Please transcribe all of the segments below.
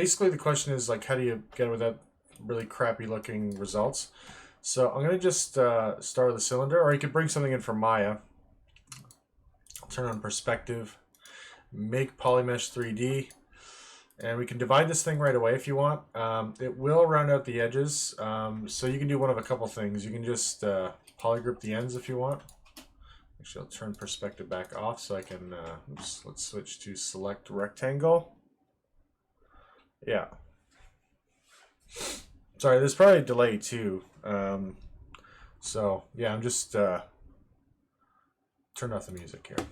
basically the question is like, how do you get without really crappy looking results? So I'm gonna just start with a cylinder, or you could bring something in from Maya. Turn on perspective, make polymesh 3D, and we can divide this thing right away if you want. It will round out the edges, so you can do one of a couple things. You can just polygroup the ends if you want. Actually, I'll turn perspective back off so I can, oops, let's switch to select rectangle. Yeah. Sorry, there's probably a delay too. So yeah, I'm just turn off the music here.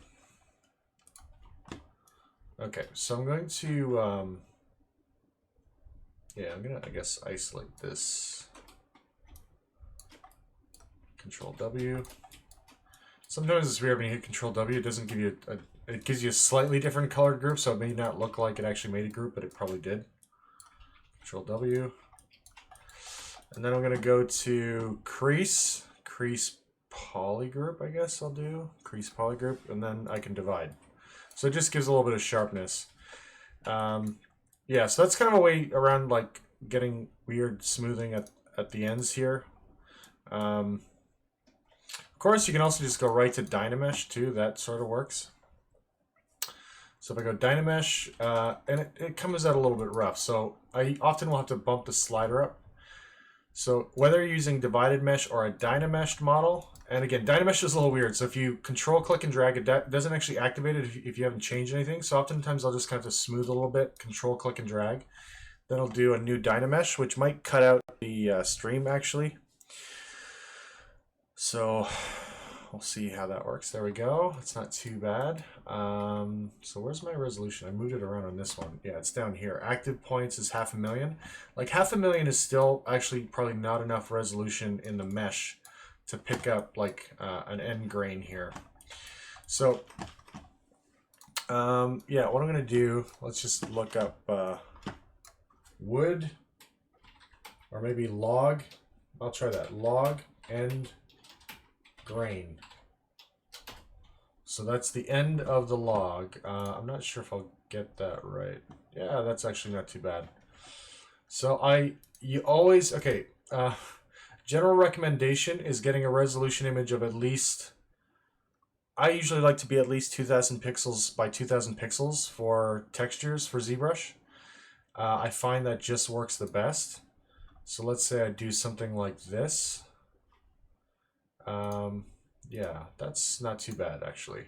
Okay, so I'm going to yeah, I'm gonna, I guess, isolate this. Control W. Sometimes it's weird when you hit Control W. It doesn't give you it gives you a slightly different colored group, so it may not look like it actually made a group, but it probably did. Control W. And then I'm gonna go to crease polygroup, I guess I'll do. Crease polygroup, and then I can divide. So it just gives a little bit of sharpness. Yeah, so that's kind of a way around like getting weird smoothing at the ends here. Of course, you can also just go right to Dynamesh too. That sort of works. So if I go Dynamesh, and it comes out a little bit rough. So I often will have to bump the slider up. So whether you're using divided mesh or a Dynameshed model, and again, Dynamesh is a little weird. So if you control, click, and drag, it doesn't actually activate it if you haven't changed anything. So oftentimes I'll just kind of have to smooth a little bit, control, click, and drag. Then I'll do a new Dynamesh, which might cut out the stream actually. So we'll see how that works. There we go. It's not too bad. So where's my resolution? I moved it around on this one. Yeah, it's down here. Active points is 500,000. Like 500,000 is still actually probably not enough resolution in the mesh to pick up like an end grain here. So yeah, what I'm gonna do, let's just look up wood or maybe log. I'll try that. Log end grain. So that's the end of the log. I'm not sure if I'll get that right. Yeah, that's actually not too bad. So you always, okay, general recommendation is getting a resolution image of at least, I usually like to be at least 2000 pixels by 2000 pixels for textures for ZBrush. I find that just works the best. So let's say I do something like this. Yeah, that's not too bad actually.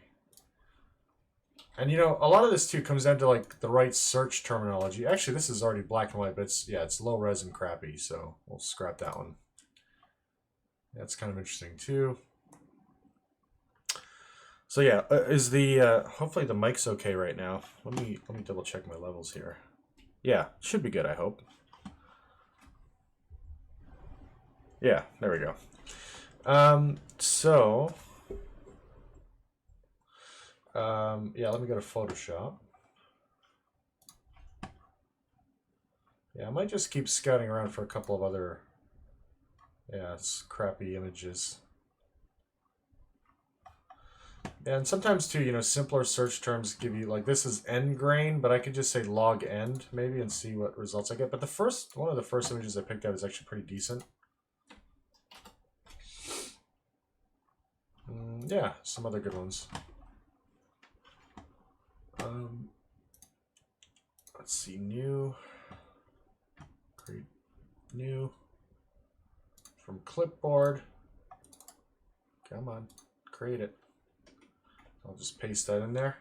And you know, a lot of this too comes down to like the right search terminology. Actually, this is already black and white, but it's low res and crappy, so we'll scrap that one. That's kind of interesting too. So yeah, is the hopefully the mic's okay right now. Let me double check my levels here. Yeah, should be good, I hope. Yeah, there we go. Yeah, let me go to Photoshop. Yeah, I might just keep scouting around for a couple of other, yeah, it's crappy images. And sometimes too, you know, simpler search terms give you, like this is end grain, but I could just say log end maybe and see what results I get. But one of the first images I picked out is actually pretty decent. Yeah, some other good ones. Let's see, new, create new from clipboard. Come on, create it. I'll just paste that in there.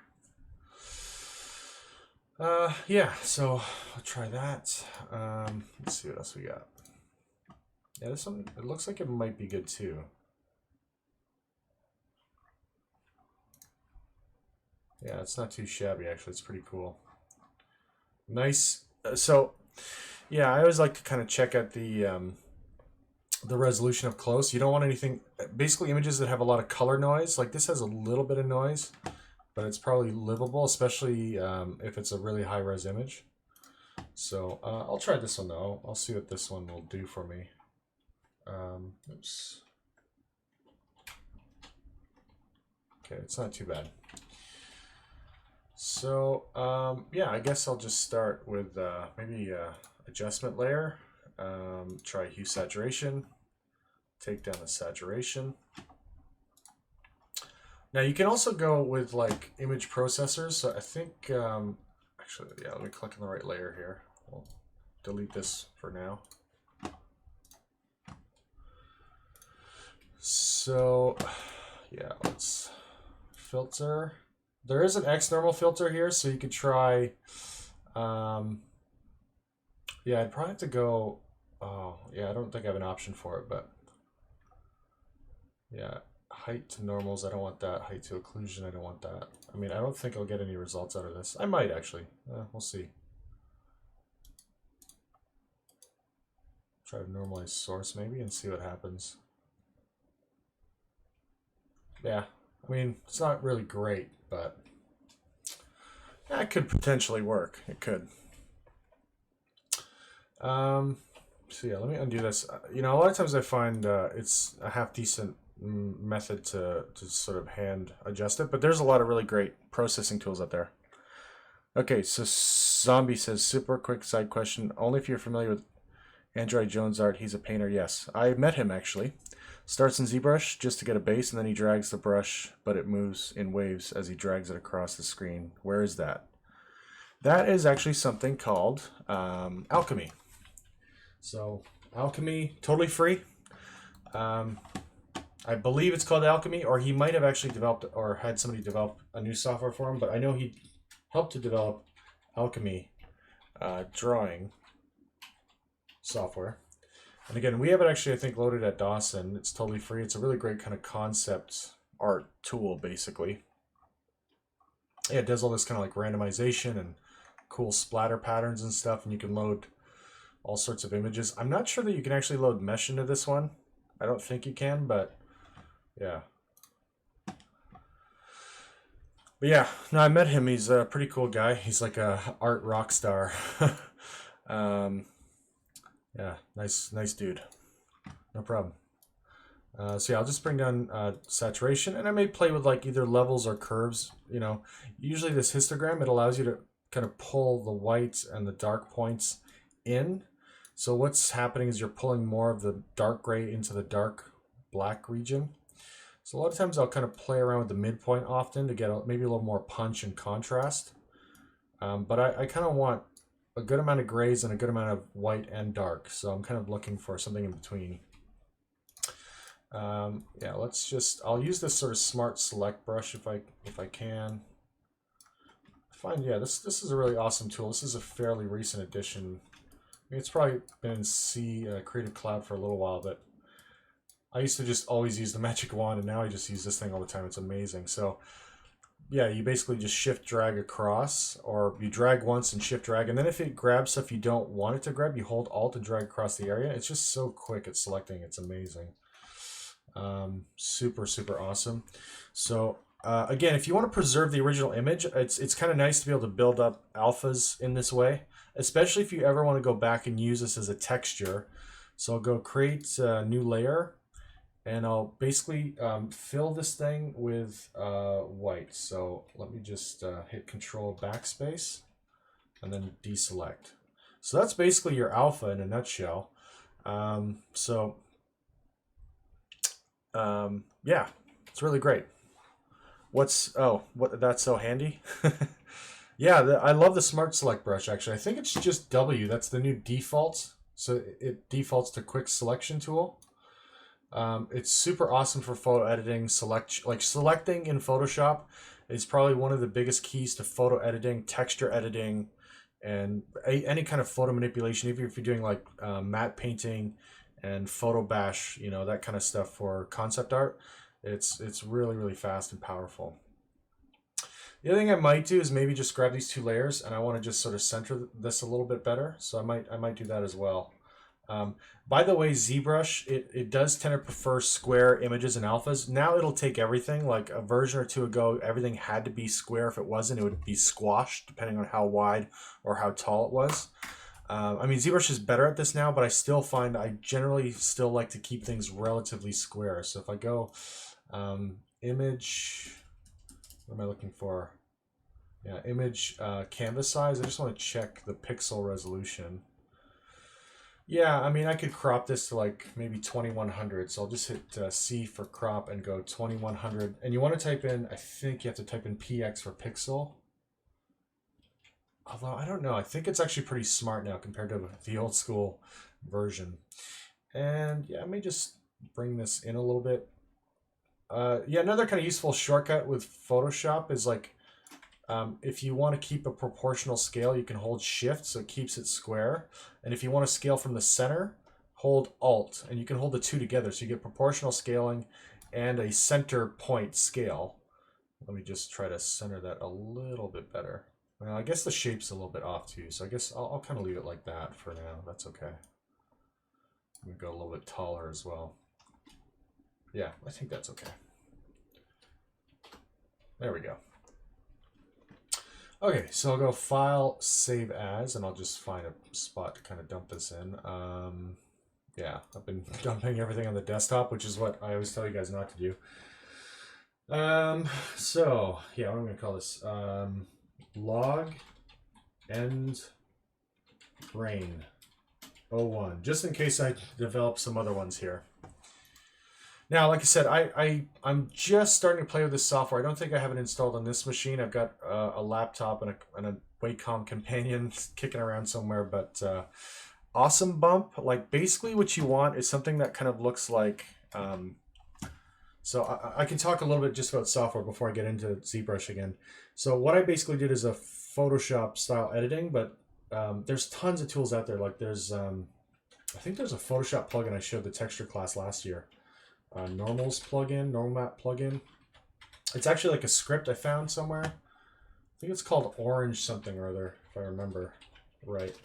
Yeah, so I'll try that. Let's see what else we got. Yeah, this one, it looks like it might be good too. Yeah, it's not too shabby actually. It's pretty cool. Nice. So, yeah, I always like to kind of check out the resolution up close. You don't want anything, basically images that have a lot of color noise. Like this has a little bit of noise, but it's probably livable, especially if it's a really high res image. So I'll try this one though. I'll see what this one will do for me. Oops. Okay, it's not too bad. So yeah, I guess I'll just start with maybe adjustment layer. Try hue saturation. Take down the saturation. Now you can also go with like image processors. So I think actually, yeah, let me click on the right layer here. We'll delete this for now. So yeah, let's filter. There is an X normal filter here, so you could try. Yeah, I'd probably have to go. Oh, yeah, I don't think I have an option for it, but yeah, height to normals, I don't want that. Height to occlusion, I don't want that. I mean, I don't think I'll get any results out of this. I might actually. We'll see. Try to normalize source maybe and see what happens. Yeah, I mean, it's not really great, but that could potentially work. It could. So yeah, let me undo this. You know, a lot of times I find it's a half decent method to sort of hand adjust it, but there's a lot of really great processing tools out there. Okay, so Zombie says, super quick side question. Only if you're familiar with Android Jones art, he's a painter. Yes, I met him actually. Starts in ZBrush just to get a base, and then he drags the brush, but it moves in waves as he drags it across the screen. Where is that? That is actually something called Alchemy. So Alchemy, totally free. I believe it's called Alchemy, or he might have actually developed or had somebody develop a new software for him, but I know he helped to develop Alchemy drawing software. And again, we have it actually, I think, loaded at Dawson. It's totally free. It's a really great kind of concept art tool, basically. Yeah, it does all this kind of like randomization and cool splatter patterns and stuff, and you can load all sorts of images. I'm not sure that you can actually load mesh into this one. I don't think you can, but yeah. But yeah, no, I met him. He's a pretty cool guy. He's like a art rock star. Yeah, nice dude. No problem. So yeah, I'll just bring down saturation, and I may play with like either levels or curves. You know, usually this histogram, it allows you to kind of pull the whites and the dark points in. So what's happening is you're pulling more of the dark gray into the dark black region. So a lot of times I'll kind of play around with the midpoint often to get maybe a little more punch and contrast. But I kind of want a good amount of grays and a good amount of white and dark. So I'm kind of looking for something in between. Yeah, I'll use this sort of smart select brush if I can. Yeah, this is a really awesome tool. This is a fairly recent addition. I mean, it's probably been in Creative Cloud for a little while, but I used to just always use the magic wand, and now I just use this thing all the time. It's amazing. So yeah, you basically just shift drag across, or you drag once and shift drag, and then if it grabs stuff you don't want it to grab, you hold Alt and drag across the area. It's just so quick at selecting. It's amazing. Super awesome. So again, if you want to preserve the original image, it's kind of nice to be able to build up alphas in this way, especially if you ever want to go back and use this as a texture. So I'll go create a new layer, and I'll basically fill this thing with white. So let me just hit Control Backspace and then deselect. So that's basically your alpha in a nutshell. Yeah, it's really great. That's so handy. Yeah, I love the Smart Select brush, actually. I think it's just W. That's the new default. So it defaults to Quick Selection tool. It's super awesome for photo editing. Selecting in Photoshop is probably one of the biggest keys to photo editing, texture editing, and any kind of photo manipulation. Even if you're doing like matte painting and photo bash, you know, that kind of stuff for concept art, it's really fast and powerful. The other thing I might do is maybe just grab these two layers, and I want to just sort of center this a little bit better. So I might do that as well. By the way, ZBrush, it does tend to prefer square images and alphas. Now it'll take everything. Like a version or two ago, everything had to be square. If it wasn't, it would be squashed, depending on how wide or how tall it was. I mean, ZBrush is better at this now, but I still find I generally still like to keep things relatively square. So if I go image, what am I looking for? Yeah, image canvas size. I just want to check the pixel resolution. Yeah, I mean, I could crop this to like maybe 2100. So I'll just hit C for crop and go 2100. And you want to type in, I think you have to type in PX for pixel. Although, I don't know. I think it's actually pretty smart now compared to the old school version. And yeah, let me just bring this in a little bit. Yeah, another kind of useful shortcut with Photoshop is like, if you want to keep a proportional scale, you can hold Shift so it keeps it square. And if you want to scale from the center, hold Alt, and you can hold the two together so you get proportional scaling and a center point scale. Let me just try to center that a little bit better. Well, I guess the shape's a little bit off too, so I guess I'll kind of leave it like that for now. That's okay. I'm going to go a little bit taller as well. Yeah, I think that's okay. There we go. Okay, so I'll go File, Save As, and I'll just find a spot to kind of dump this in. Yeah, I've been dumping everything on the desktop, which is what I always tell you guys not to do. So, yeah, what am I going to call this? Log end brain 01, just in case I develop some other ones here. Now, like I said, I'm just starting to play with this software. I don't think I have it installed on this machine. I've got a laptop and a Wacom companion kicking around somewhere. But Awesome Bump, like basically what you want is something that kind of looks like. So I can talk a little bit just about software before I get into ZBrush again. So what I basically did is a Photoshop style editing, but there's tons of tools out there. Like there's, I think there's a Photoshop plugin I showed the texture class last year. Normals plugin, normal map plugin. It's actually like a script I found somewhere. I think it's called Orange something or other, if I remember right.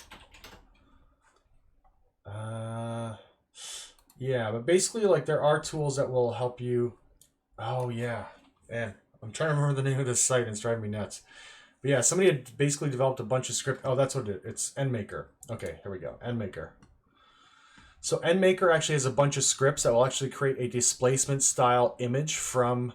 Yeah, but basically, like there are tools that will help you. Oh yeah, man, I'm trying to remember the name of this site and it's driving me nuts. But yeah, somebody had basically developed a bunch of script. Oh, that's what it is. It's NMaker. Okay, here we go. NMaker. So NMaker actually has a bunch of scripts that will actually create a displacement style image from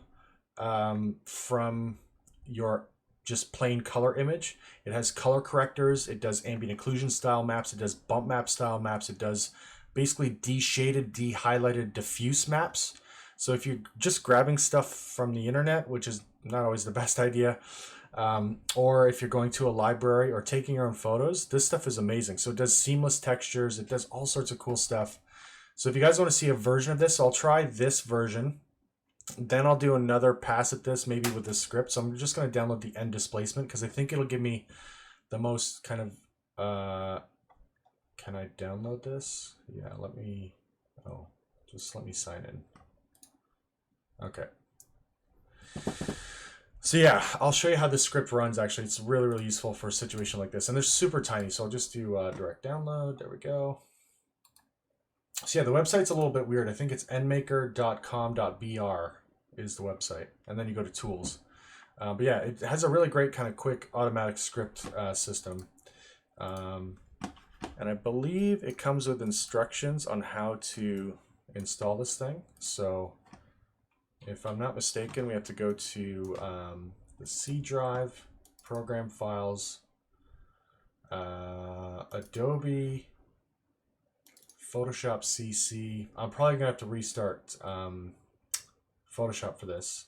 your just plain color image. It has color correctors. It does ambient occlusion style maps. It does bump map style maps. It does basically de-shaded, de-highlighted diffuse maps. So if you're just grabbing stuff from the internet, which is not always the best idea, or if you're going to a library or taking your own photos, this stuff is amazing. So it does seamless textures. It does all sorts of cool stuff. So if you guys want to see a version of this, I'll try this version. Then I'll do another pass at this, maybe with the script. So I'm just going to download the end displacement because I think it'll give me the most kind of... can I download this? Yeah, let me... Oh, just let me sign in. Okay. So yeah, I'll show you how this script runs. Actually, it's really, really useful for a situation like this. And they're super tiny, so I'll just do direct download. There we go. So yeah, the website's a little bit weird. I think it's nmaker.com.br is the website. And then you go to tools. But yeah, it has a really great kind of quick automatic script system. And I believe it comes with instructions on how to install this thing. So if I'm not mistaken, we have to go to the C drive, program files, Adobe, Photoshop CC. I'm probably gonna have to restart Photoshop for this.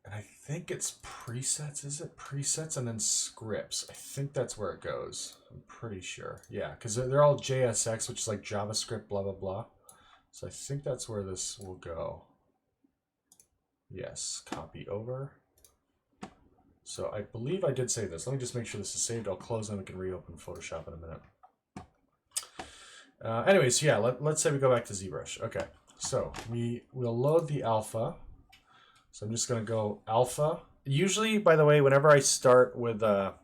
And I think it's presets. Is it presets and then scripts? I think that's where it goes. I'm pretty sure. Yeah, because they're all JSX, which is like JavaScript, blah, blah, blah. So I think that's where this will go. Yes, copy over. So I believe I did save this. Let me just make sure this is saved. I'll close and we can reopen Photoshop in a minute. Anyways, yeah, let's say we go back to ZBrush. Okay, so we'll load the alpha. So I'm just going to go alpha. Usually, by the way, whenever I start with a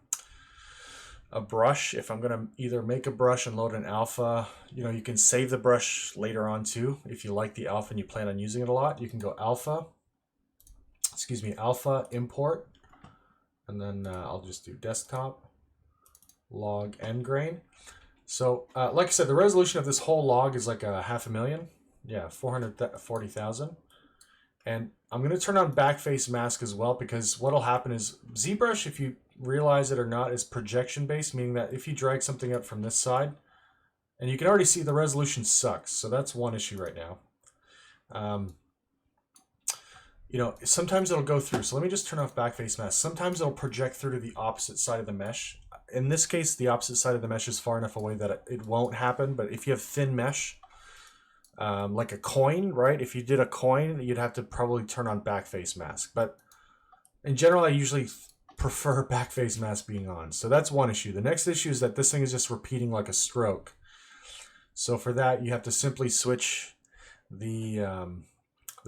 brush, if I'm going to either make a brush and load an alpha, you know, you can save the brush later on too. If you like the alpha and you plan on using it a lot, you can go alpha, alpha import, and then I'll just do desktop, log end grain. So like I said, the resolution of this whole log is like 500,000. Yeah, 440,000. And I'm going to turn on backface mask as well, because what'll happen is ZBrush, if you realize it or not, is projection based, meaning that if you drag something up from this side, and you can already see the resolution sucks, so that's one issue right now. You know, sometimes it'll go through. So let me just turn off backface mask. Sometimes it'll project through to the opposite side of the mesh. In this case, the opposite side of the mesh is far enough away that it won't happen. But if you have thin mesh, like a coin, right? If you did a coin, you'd have to probably turn on backface mask. But in general, I usually prefer backface mask being on. So that's one issue. The next issue is that this thing is just repeating like a stroke. So for that, you have to simply switch the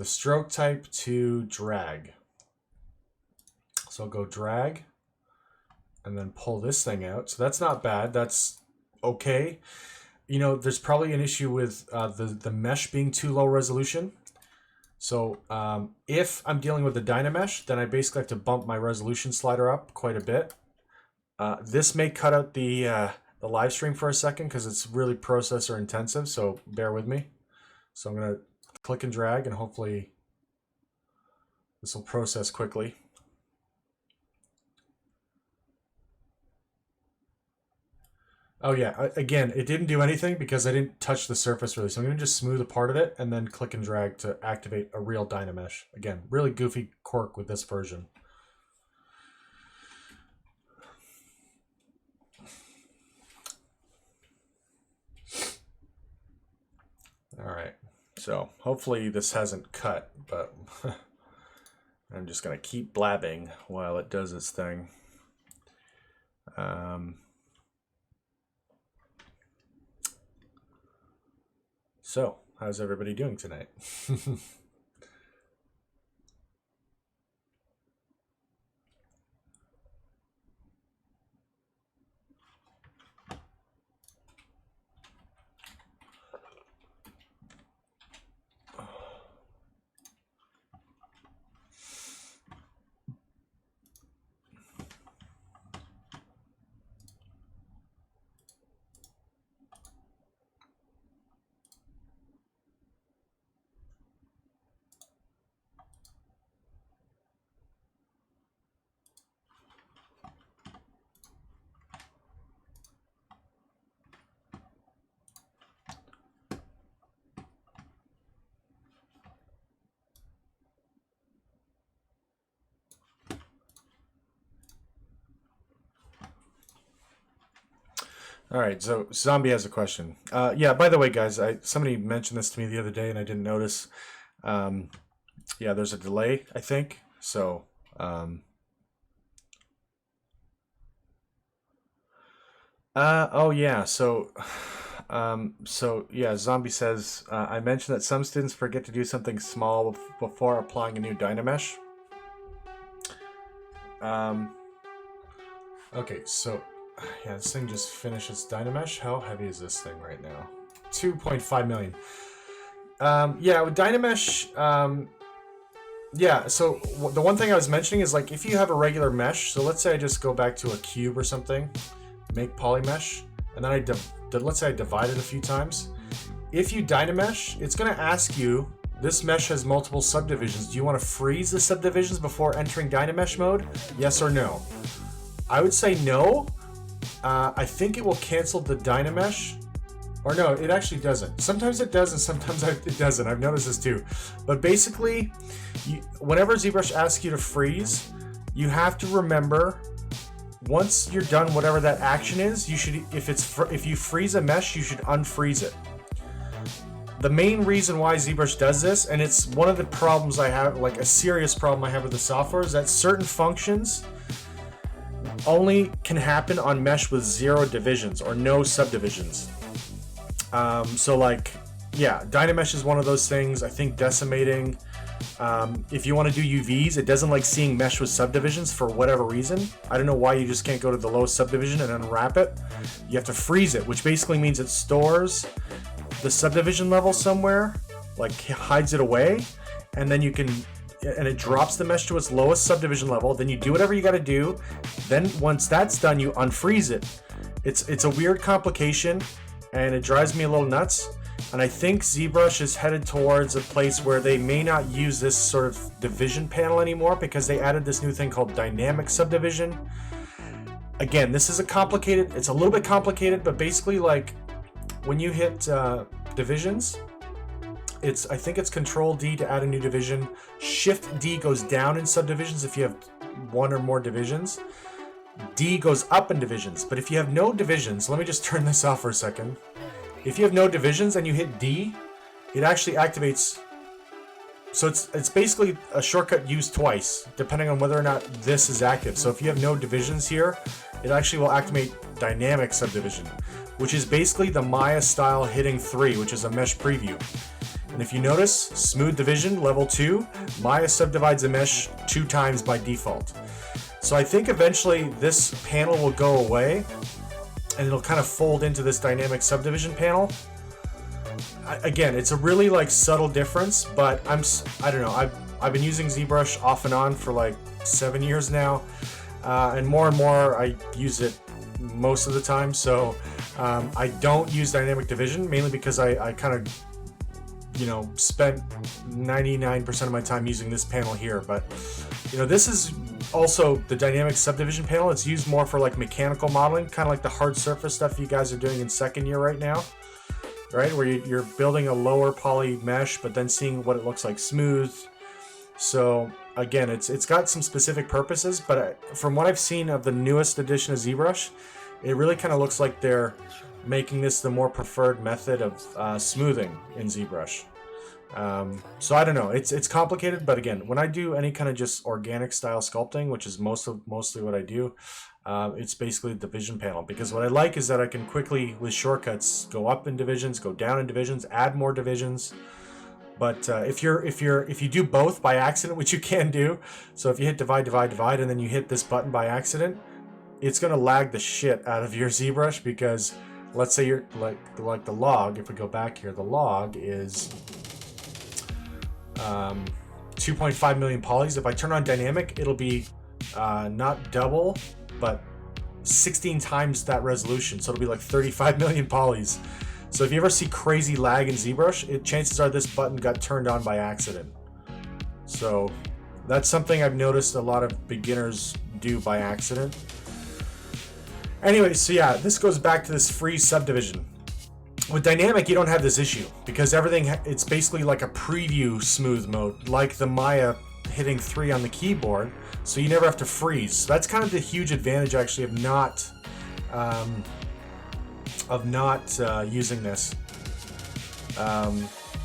stroke type to drag. So I'll go drag and then pull this thing out. So that's not bad. That's okay. You know, there's probably an issue with the mesh being too low resolution. So if I'm dealing with the Dynamesh, then I basically have to bump my resolution slider up quite a bit. This may cut out the live stream for a second because it's really processor intensive, so bear with me. So I'm going to click and drag, and hopefully this will process quickly. Oh yeah, again, it didn't do anything because I didn't touch the surface really. So I'm going to just smooth a part of it and then click and drag to activate a real Dynamesh. Again, really goofy quirk with this version. All right, so hopefully this hasn't cut, but I'm just going to keep blabbing while it does its thing. So, how's everybody doing tonight? All right, so Zombie has a question. Yeah, by the way, guys, somebody mentioned this to me the other day and I didn't notice. Yeah, there's a delay, I think. So, oh yeah, so yeah, Zombie says, I mentioned that some students forget to do something small before applying a new Dynamesh. Okay, so yeah, this thing just finished its Dynamesh. How heavy is this thing right now? 2.5 million. Yeah, with Dynamesh, yeah, so the one thing I was mentioning is, like, if you have a regular mesh, so let's say I just go back to a cube or something, make polymesh, and then let's say I divide it a few times. If you Dynamesh, it's going to ask you, this mesh has multiple subdivisions. Do you want to freeze the subdivisions before entering Dynamesh mode? Yes or no? I would say no. I think it will cancel the Dynamesh. Or no, it actually doesn't. Sometimes it does and sometimes it doesn't. I've noticed this too. But basically, whenever ZBrush asks you to freeze, you have to remember, once you're done whatever that action is, you should, if you freeze a mesh, you should unfreeze it. The main reason why ZBrush does this, and it's one of the problems I have, like a serious problem I have with the software, is that certain functions only can happen on mesh with 0 divisions or no subdivisions. So like, yeah, Dynamesh is one of those things. I think decimating, if you want to do UVs, it doesn't like seeing mesh with subdivisions for whatever reason. I don't know why you just can't go to the lowest subdivision and unwrap it. You have to freeze it, which basically means it stores the subdivision level somewhere, like hides it away, and then you can, and it drops the mesh to its lowest subdivision level. Then you do whatever you got to do. Then once that's done, you unfreeze it. It's a weird complication, and it drives me a little nuts. And I think ZBrush is headed towards a place where they may not use this sort of division panel anymore because they added this new thing called dynamic subdivision. Again, this is it's a little bit complicated, but basically like when you hit divisions, I think it's Control D to add a new division. Shift D goes down in subdivisions if you have one or more divisions. D goes up in divisions, but if you have no divisions, let me just turn this off for a second. If you have no divisions and you hit D, it actually activates. So it's basically a shortcut used twice, depending on whether or not this is active. So if you have no divisions here, it actually will activate dynamic subdivision, which is basically the Maya style hitting 3, which is a mesh preview. And if you notice, smooth division level 2, Maya subdivides a mesh 2 times by default. So I think eventually this panel will go away and it'll kind of fold into this dynamic subdivision panel. Again, it's a really like subtle difference, but I don't know. I've been using ZBrush off and on for like 7 years now, and more I use it most of the time. So I don't use dynamic division mainly because I kind of spent 99% of my time using this panel here. But this is also the dynamic subdivision panel. It's used more for like mechanical modeling, kind of like the hard surface stuff you guys are doing in second year right now, right? Where you're building a lower poly mesh, but then seeing what it looks like smooth. So again, it's got some specific purposes, but from what I've seen of the newest edition of ZBrush, it really kind of looks like they're making this the more preferred method of smoothing in ZBrush. So I don't know, it's complicated, but again, when I do any kind of just organic style sculpting, which is mostly what I do, it's basically the division panel, because what I like is that I can quickly with shortcuts go up in divisions, go down in divisions, add more divisions. But if you do both by accident, which you can do, so if you hit divide, and then you hit this button by accident, it's gonna lag the shit out of your ZBrush, because let's say you're like the log. If we go back here, the log is 2.5 million polys. If I turn on dynamic, it'll be not double, but 16 times that resolution. So it'll be like 35 million polys. So if you ever see crazy lag in ZBrush, chances are this button got turned on by accident. So that's something I've noticed a lot of beginners do by accident. Anyway, so yeah, this goes back to this free subdivision. With dynamic, you don't have this issue because it's basically like a preview smooth mode, like the Maya hitting 3 on the keyboard, so you never have to freeze. So that's kind of the huge advantage actually of not using this.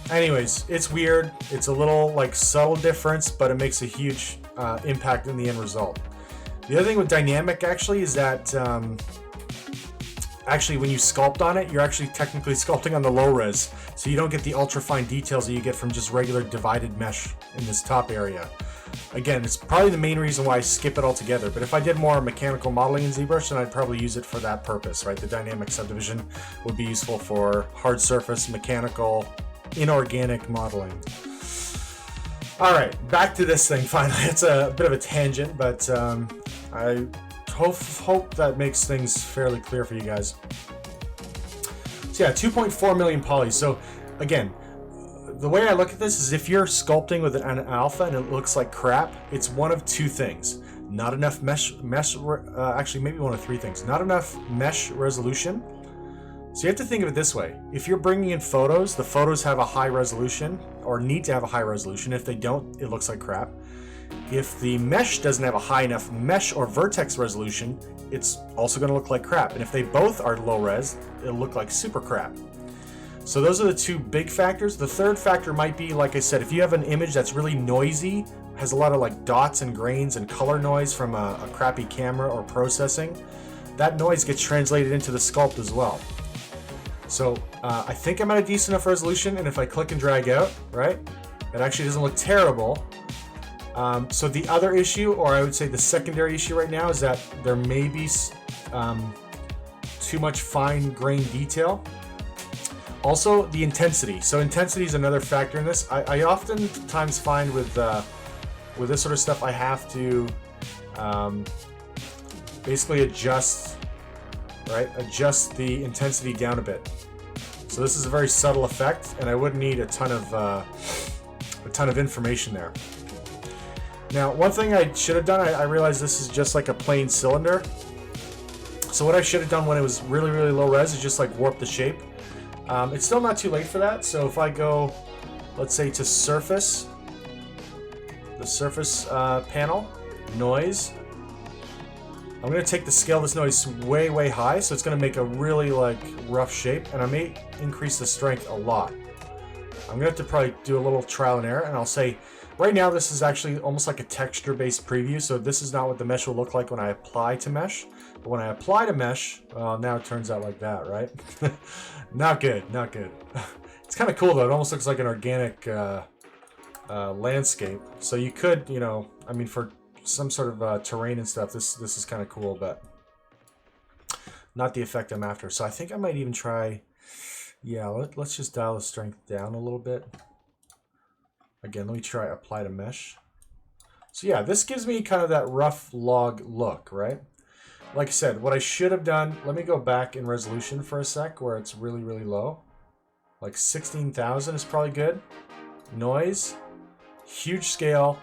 Anyways, it's weird. It's a little like subtle difference, but it makes a huge impact in the end result. The other thing with dynamic actually is that actually when you sculpt on it, you're actually technically sculpting on the low res, so you don't get the ultra fine details that you get from just regular divided mesh in this top area. Again, it's probably the main reason why I skip it altogether, but if I did more mechanical modeling in ZBrush, then I'd probably use it for that purpose, right? The dynamic subdivision would be useful for hard surface, mechanical, inorganic modeling. Alright, back to this thing finally. It's a bit of a tangent, but I hope that makes things fairly clear for you guys. So yeah, 2.4 million polys. So again, the way I look at this is if you're sculpting with an alpha and it looks like crap, it's one of two things. Not enough actually maybe one of three things. Not enough mesh resolution. So you have to think of it this way. If you're bringing in photos, the photos have a high resolution or need to have a high resolution. If they don't, it looks like crap. If the mesh doesn't have a high enough mesh or vertex resolution, it's also going to look like crap. And if they both are low res, it'll look like super crap. So those are the two big factors. The third factor might be, like I said, if you have an image that's really noisy, has a lot of like dots and grains and color noise from a crappy camera or processing, that noise gets translated into the sculpt as well. So I think I'm at a decent enough resolution, and if I click and drag out, right, it actually doesn't look terrible. So the other issue, or I would say the secondary issue right now, is that there may be too much fine grain detail. Also, the intensity. So intensity is another factor in this. I oftentimes find with this sort of stuff, I have to basically adjust the intensity down a bit. So this is a very subtle effect, and I wouldn't need a ton of information there. Now, one thing I should have done, I realized this is just like a plain cylinder. So what I should have done when it was really, really low res is just like warp the shape. It's still not too late for that. So if I go, let's say to surface, the surface panel, noise, I'm going to take the scale of this noise way, way high. So it's going to make a really like rough shape, and I may increase the strength a lot. I'm going to have to probably do a little trial and error, and I'll say, right now this is actually almost like a texture-based preview, so this is not what the mesh will look like when I apply to mesh. But when I apply to mesh, well, now it turns out like that, right? Not good, not good. It's kind of cool though, it almost looks like an organic landscape. So you could, you know, I mean for some sort of terrain and stuff, this is kind of cool, but not the effect I'm after. So I think I might even try, yeah, let's just dial the strength down a little bit. Again, let me try apply to mesh. So yeah, this gives me kind of that rough log look, right? Like I said, what I should have done, let me go back in resolution for a sec where it's really, really low. Like 16,000 is probably good. Noise, huge scale,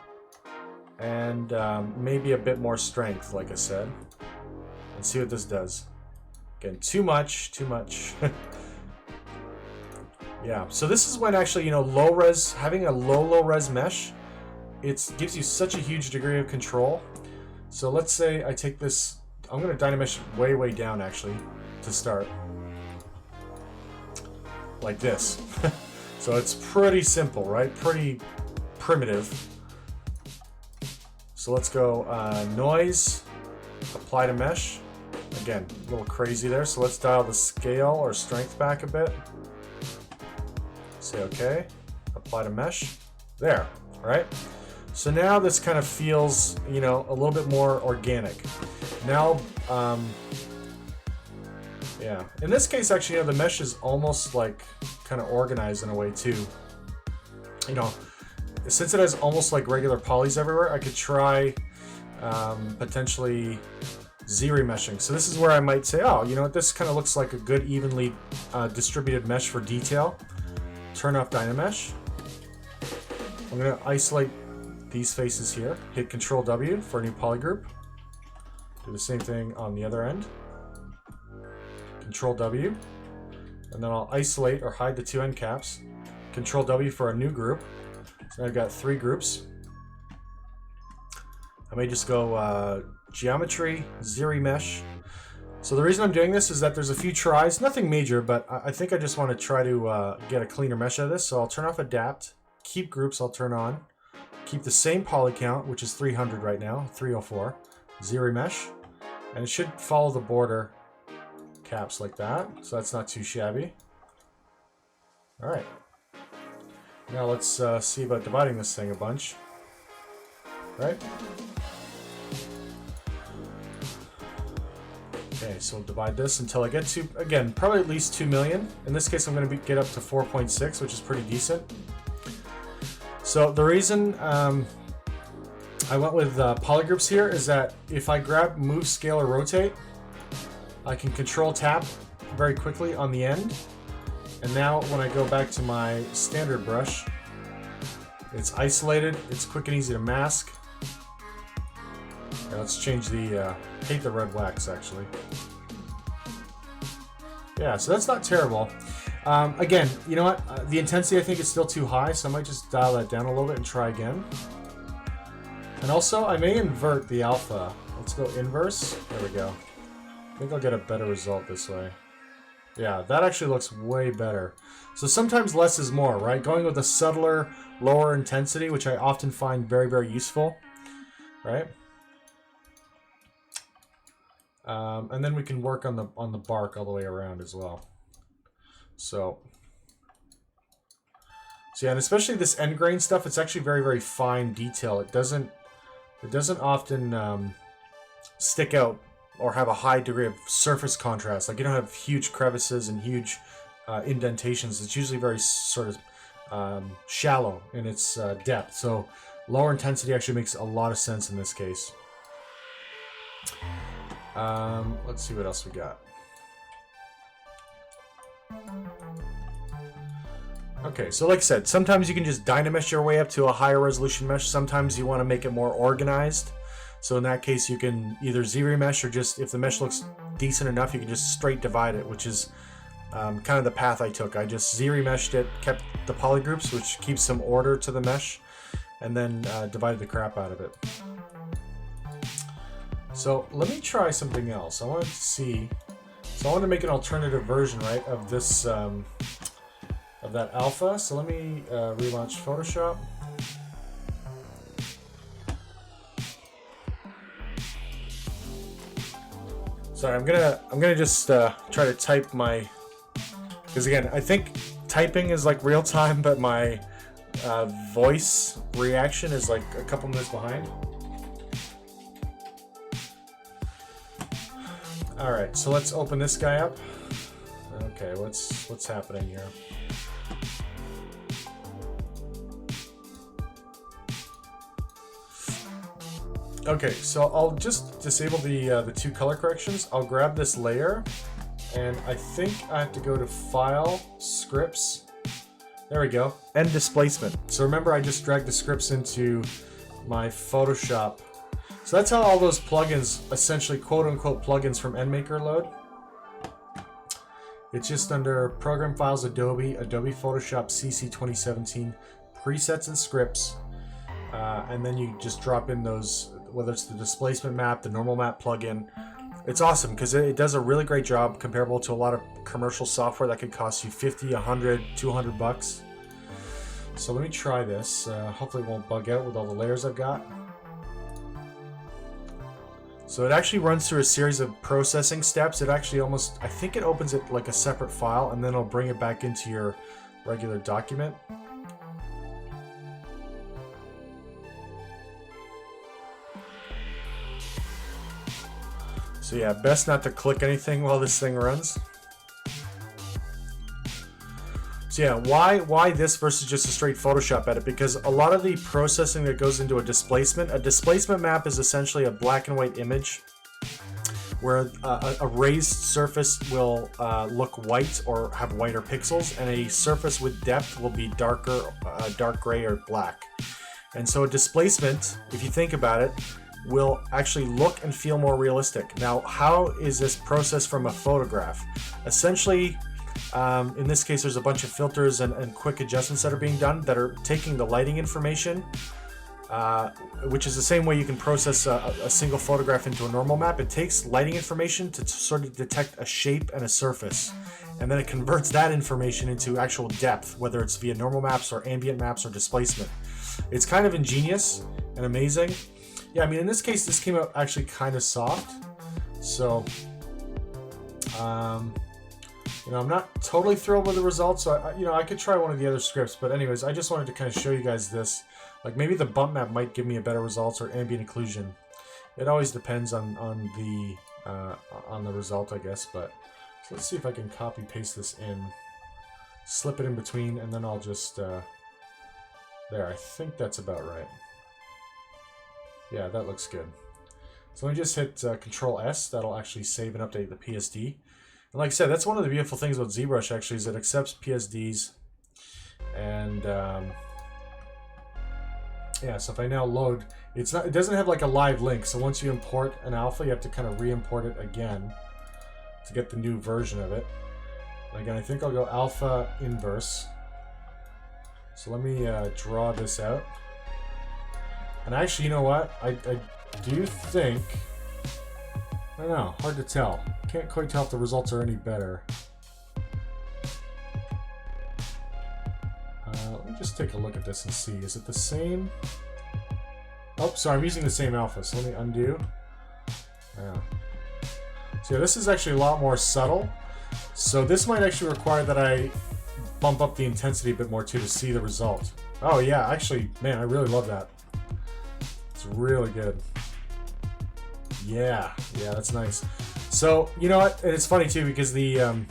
and maybe a bit more strength, like I said. And see what this does. Again, too much, too much. Yeah, so this is when actually, you know, low res, having a low res mesh, it gives you such a huge degree of control. So let's say I take this, I'm going to Dynamesh way, way down actually to start. Like this. So it's pretty simple, right? Pretty primitive. So let's go noise, apply to mesh. Again, a little crazy there. So let's dial the scale or strength back a bit. Say okay, apply to mesh. There, right? So now this kind of feels, you know, a little bit more organic. Now, yeah. In this case, actually, you know, the mesh is almost like kind of organized in a way too. You know, since it has almost like regular polys everywhere, I could try potentially Z-remeshing. So this is where I might say, oh, you know what, this kind of looks like a good evenly distributed mesh for detail. Turn off Dynamesh. I'm going to isolate these faces here. Hit Control W for a new polygroup. Do the same thing on the other end. Control W. And then I'll isolate or hide the two end caps. Control W for a new group. So now I've got 3 groups. I may just go Geometry, Z-remesh. So the reason I'm doing this is that there's a few tries, nothing major, but I think I just want to try to get a cleaner mesh out of this. So I'll turn off Adapt, keep groups, I'll turn on, keep the same poly count, which is 300 right now, 304, Z-remesh, and it should follow the border caps like that, so that's not too shabby. All right, now let's see about dividing this thing a bunch, right? Okay, so we'll divide this until I get to, again, probably at least 2 million. In this case, I'm going to get up to 4.6, which is pretty decent. So the reason I went with polygroups here is that if I grab move, scale, or rotate, I can control tap very quickly on the end. And now when I go back to my standard brush, it's isolated, it's quick and easy to mask. Now let's change the, hate the red wax actually. Yeah, so that's not terrible. Again, you know what? The intensity I think is still too high, so I might just dial that down a little bit and try again. And also, I may invert the alpha. Let's go inverse. There we go. I think I'll get a better result this way. Yeah, that actually looks way better. So sometimes less is more, right? Going with a subtler, lower intensity, which I often find very, very useful, right? And then we can work on the bark all the way around as well. So yeah, and especially this end grain stuff, it's actually very, very fine detail. It doesn't often stick out or have a high degree of surface contrast. Like you don't have huge crevices and huge indentations. It's usually very sort of shallow in its depth. So lower intensity actually makes a lot of sense in this case. Let's see what else we got. Okay, so like I said, sometimes you can just Dynamesh your way up to a higher resolution mesh. Sometimes you want to make it more organized. So in that case, you can either Z-remesh or just, if the mesh looks decent enough, you can just straight divide it, which is kind of the path I took. I just Z-remeshed it, kept the polygroups, which keeps some order to the mesh, and then divided the crap out of it. So let me try something else. I wanted to see, so I want to make an alternative version, right, of this, of that alpha. So let me relaunch Photoshop. Sorry, I'm gonna just try to type my, because again, I think typing is like real time, but my voice reaction is like a couple minutes behind. All right, so let's open this guy up. Okay, what's happening here? Okay, so I'll just disable the two color corrections. I'll grab this layer, and I think I have to go to File, Scripts. There we go, and Displacement. So remember, I just dragged the scripts into my Photoshop. So that's how all those plugins, essentially quote-unquote plugins from NMaker load. It's just under Program Files, Adobe, Adobe Photoshop CC 2017, Presets and Scripts, and then you just drop in those, whether it's the displacement map, the normal map plugin. It's awesome because it does a really great job comparable to a lot of commercial software that could cost you 50, 100, 200 bucks. So let me try this. Hopefully it won't bug out with all the layers I've got. So it actually runs through a series of processing steps. It actually almost, I think it opens it like a separate file, and then it'll bring it back into your regular document. So yeah, best not to click anything while this thing runs. So yeah, why this versus just a straight Photoshop edit? Because a lot of the processing that goes into a displacement map is essentially a black and white image where a raised surface will look white or have whiter pixels, and a surface with depth will be darker, dark gray or black. And so a displacement, if you think about it, will actually look and feel more realistic. Now, how is this processed from a photograph? Essentially, in this case, there's a bunch of filters and quick adjustments that are being done that are taking the lighting information, which is the same way you can process a single photograph into a normal map. It takes lighting information to sort of detect a shape and a surface, and then it converts that information into actual depth, whether it's via normal maps or ambient maps or displacement. It's kind of ingenious and amazing. Yeah, I mean, in this case, this came out actually kind of soft. So, you know, I'm not totally thrilled with the results. So, I could try one of the other scripts. But anyways, I just wanted to kind of show you guys this. Like, maybe the bump map might give me a better results, or ambient occlusion. It always depends on the result, I guess. But so let's see if I can copy paste this in, slip it in between, and then I'll just there. I think that's about right. Yeah, that looks good. So let me just hit Control S. That'll actually save and update the PSD. And like I said, that's one of the beautiful things about ZBrush actually, is it accepts PSDs. And yeah, so if I now load, it doesn't have like a live link. So once you import an alpha, you have to kind of re-import it again to get the new version of it. And again, I think I'll go alpha inverse. So let me draw this out. And actually, you know what? I do think, I don't know, hard to tell. Can't quite tell if the results are any better. Let me just take a look at this and see. Is it the same? Oh, sorry, I'm using the same alpha, so let me undo. Yeah. So yeah, this is actually a lot more subtle. So this might actually require that I bump up the intensity a bit more too to see the result. Oh yeah, actually, man, I really love that. It's really good. Yeah, that's nice. So, you know what? And it's funny too, because the I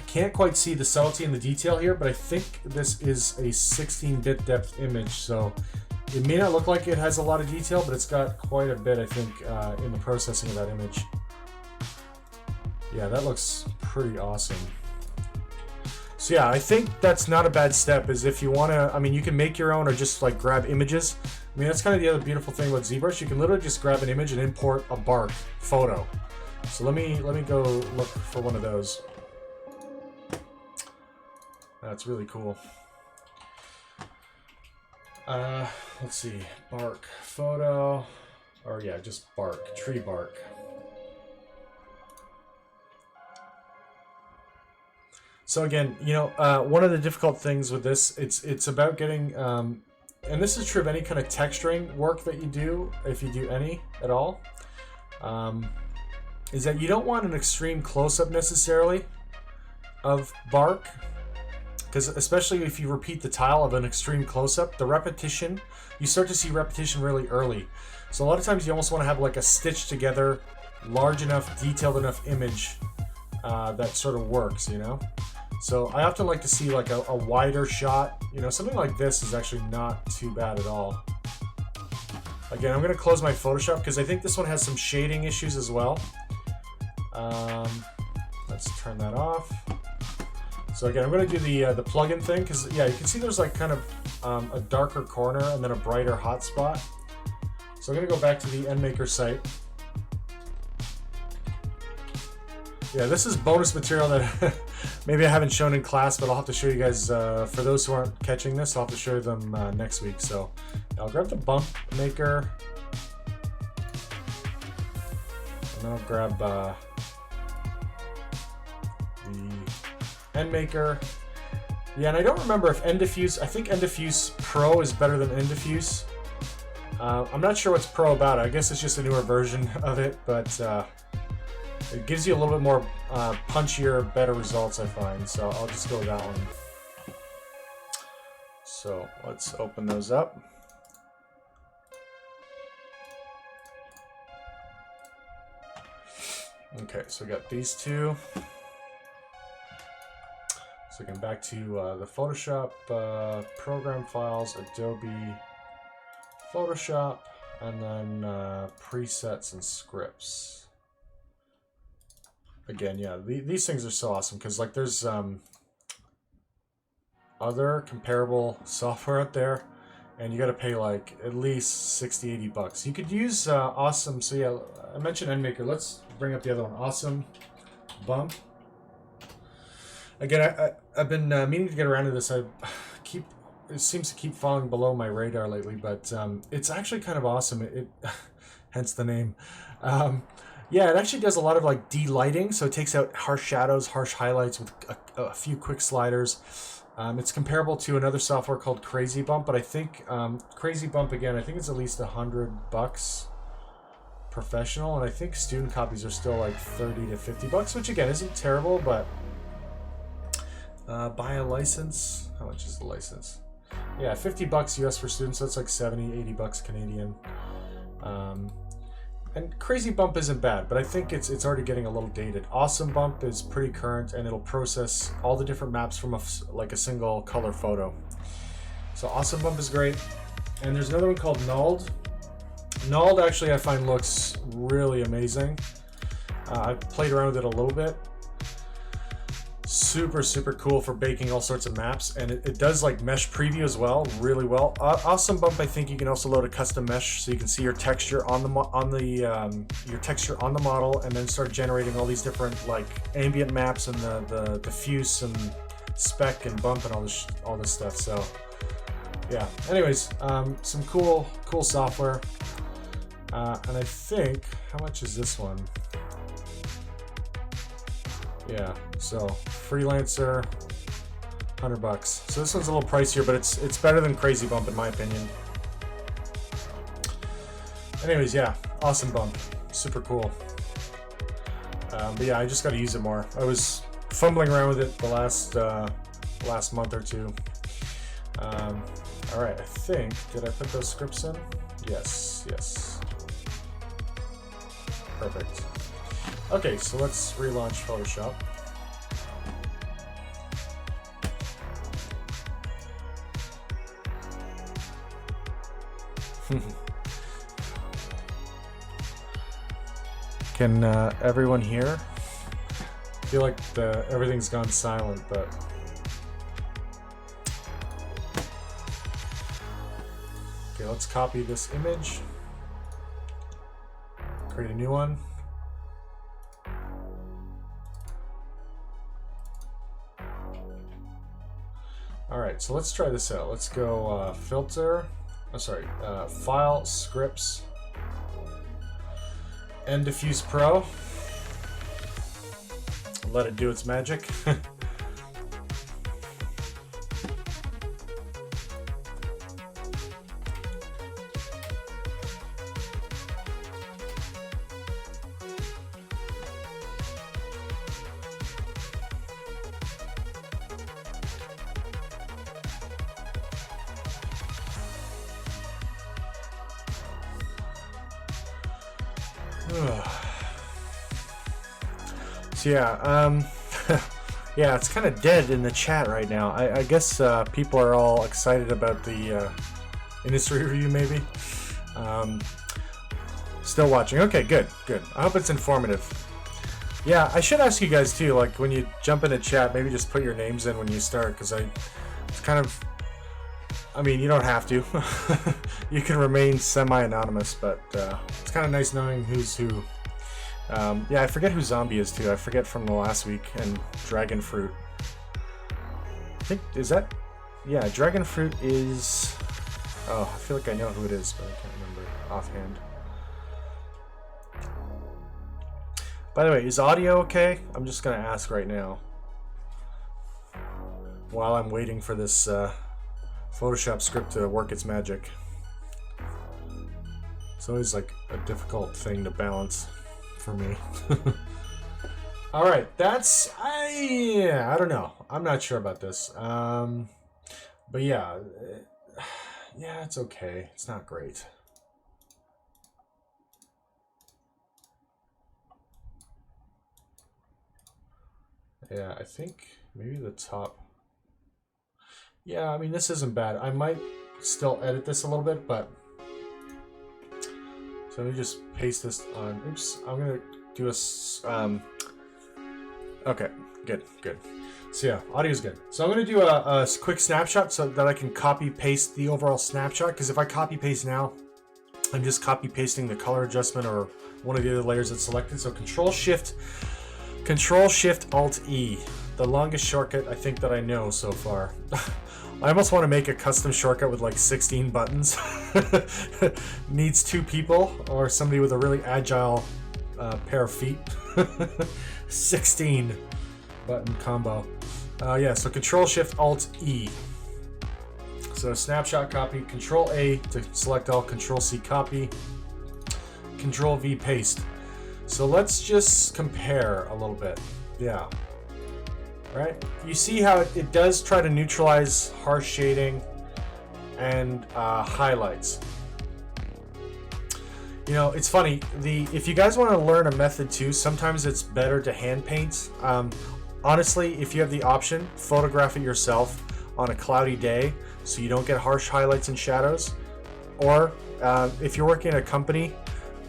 can't quite see the subtlety and the detail here, but I think this is a 16-bit depth image, so it may not look like it has a lot of detail, but it's got quite a bit, I think, in the processing of that image. Yeah, that looks pretty awesome. So yeah, I think that's not a bad step, is if you want to, I mean, you can make your own or just like grab images. I mean, that's kind of the other beautiful thing about ZBrush. You can literally just grab an image and import a bark photo. So let me go look for one of those. That's really cool. Let's see, bark photo, or yeah, just bark, tree bark. So again, you know, one of the difficult things with this, it's about getting, and this is true of any kind of texturing work that you do, if you do any at all, is that you don't want an extreme close-up necessarily of bark, because especially if you repeat the tile of an extreme close-up, the repetition, you start to see repetition really early. So a lot of times you almost want to have like a stitched together, large enough, detailed enough image that sort of works, you know? So I often like to see like a wider shot. You know, something like this is actually not too bad at all. Again, I'm going to close my Photoshop because I think this one has some shading issues as well. Let's turn that off. So again, I'm going to do the plugin thing because, yeah, you can see there's like kind of a darker corner and then a brighter hot spot. So I'm going to go back to the EndMaker site. Yeah, this is bonus material that maybe I haven't shown in class, but I'll have to show you guys, for those who aren't catching this, I'll have to show them next week. So I'll grab the bump maker, and then I'll grab the EndMaker. Yeah, and I don't remember if EnDiffuse, I think EnDiffuse Pro is better than EnDiffuse. I'm not sure what's Pro about it. I guess it's just a newer version of it, but it gives you a little bit more punchier, better results, I find. So I'll just go with that one. So let's open those up. Okay, so we got these two. So again, back to the Photoshop program files, Adobe Photoshop, and then presets and scripts. Again, yeah, these things are so awesome because like there's other comparable software out there, and you got to pay like at least 60, 80 bucks. You could use Awesome. So yeah, I mentioned EndMaker. Let's bring up the other one, Awesome Bump. Again, I've been meaning to get around to this. It seems to keep falling below my radar lately, but it's actually kind of awesome. It hence the name. Yeah, it actually does a lot of like de-lighting, so it takes out harsh shadows, harsh highlights with a few quick sliders. It's comparable to another software called Crazy Bump, but I think Crazy Bump, again, I think it's at least $100 professional, and I think student copies are still like 30 to 50 bucks, which again isn't terrible, but buy a license. How much is the license? Yeah, 50 bucks US for students, so that's like 70, 80 bucks Canadian. And Crazy Bump isn't bad, but I think it's already getting a little dated. Awesome Bump is pretty current, and it'll process all the different maps from like a single color photo. So Awesome Bump is great. And there's another one called Nulled. Nulled actually I find looks really amazing. I've played around with it a little bit. Super, super cool for baking all sorts of maps, and it does like mesh preview as well, really well. Awesome Bump, I think you can also load a custom mesh, so you can see your texture on your texture on the model, and then start generating all these different like ambient maps and the diffuse and speck and bump and all this stuff. So yeah. Anyways, some cool software, and I think how much is this one? Yeah, so Freelancer, $100. So this one's a little pricier, but it's better than Crazy Bump in my opinion. Anyways, yeah, Awesome Bump, super cool. But yeah, I just got to use it more. I was fumbling around with it the last month or two. All right, I think, did I put those scripts in? Yes. Perfect. Okay, so let's relaunch Photoshop. Can everyone hear? I feel like everything's gone silent, but Okay, let's copy this image. Create a new one. Alright, so let's try this out. Let's go filter, file, scripts, and Diffuse Pro. Let it do its magic. So yeah, yeah, it's kind of dead in the chat right now. I guess people are all excited about the industry review, maybe. Still watching. Okay, good, good. I hope it's informative. Yeah, I should ask you guys too, like when you jump into chat, maybe just put your names in when you start, because it's kind of, I mean, you don't have to. You can remain semi-anonymous, but it's kind of nice knowing who's who. Yeah, I forget who Zombie is too. I forget from the last week, and Dragon Fruit. I think, is that? Yeah, Dragon Fruit is... Oh, I feel like I know who it is, but I can't remember offhand. By the way, is audio okay? I'm just gonna ask right now. While I'm waiting for this Photoshop script to work its magic. It's always like a difficult thing to balance for me. All right, that's I don't know. I'm not sure about this. But yeah, yeah, it's okay. It's not great. Yeah, I think maybe the top. Yeah, I mean, this isn't bad. I might still edit this a little bit, but so let me just paste this on. Oops, I'm gonna do a. Okay, good, good. So yeah, audio's good. So I'm gonna do a quick snapshot so that I can copy paste the overall snapshot. Because if I copy paste now, I'm just copy pasting the color adjustment or one of the other layers that's selected. So Control Shift Alt E, the longest shortcut I think that I know so far. I almost want to make a custom shortcut with like 16 buttons. Needs 2 people or somebody with a really agile pair of feet. 16 button combo. Yeah, so Control Shift Alt E. So snapshot copy, Control A to select all, Control C copy, Control V paste. So let's just compare a little bit. Yeah. Right? You see how it does try to neutralize harsh shading and highlights. You know, it's funny. If you guys want to learn a method too, sometimes it's better to hand paint. Honestly, if you have the option, photograph it yourself on a cloudy day so you don't get harsh highlights and shadows. Or if you're working at a company,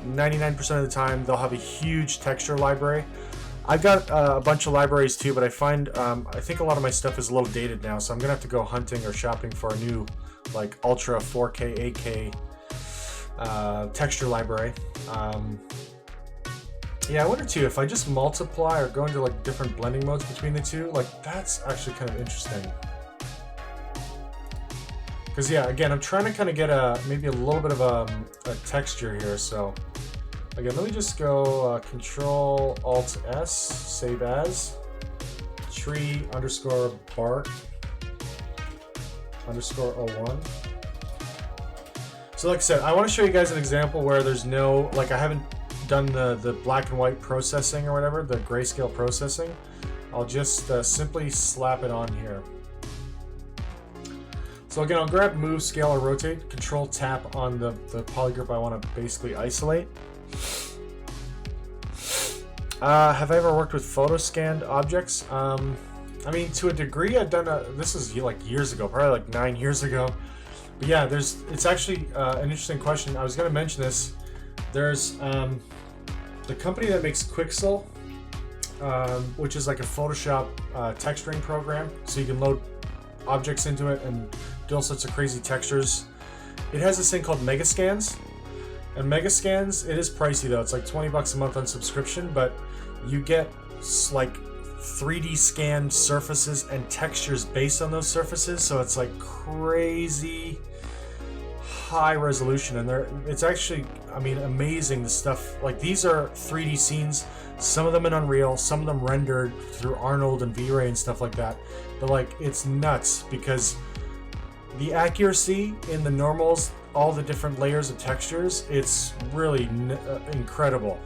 99% of the time they'll have a huge texture library. I've got a bunch of libraries too, but I find I think a lot of my stuff is a little dated now, so I'm gonna have to go hunting or shopping for a new like ultra 4K 8K texture library. Yeah, I wonder too if I just multiply or go into like different blending modes between the two, like that's actually kind of interesting. Because yeah, again, I'm trying to kind of get maybe a little bit of a texture here. So again, let me just go Control Alt S, save as, tree underscore bark underscore 01. So like I said, I want to show you guys an example where there's no, like I haven't done the black and white processing or whatever, the grayscale processing. I'll just simply slap it on here. So again, I'll grab Move, Scale, or Rotate, Control Tap on the polygroup I want to basically isolate. Have I ever worked with photo scanned objects? I mean, to a degree, I've done this is like years ago, probably like 9 years ago. But yeah, it's actually an interesting question. I was going to mention this. There's the company that makes Quixel, which is like a Photoshop texturing program, so you can load objects into it and do all sorts of crazy textures. it has this thing called Megascans. And Megascans, it is pricey though. It's like 20 bucks a month on subscription, but you get like 3D scanned surfaces and textures based on those surfaces, so it's like crazy high resolution, and it's actually, I mean, amazing. The stuff, like, these are 3D scenes, some of them in Unreal, some of them rendered through Arnold and V-Ray and stuff like that, but like, it's nuts because the accuracy in the normals, all the different layers of textures, it's really incredible.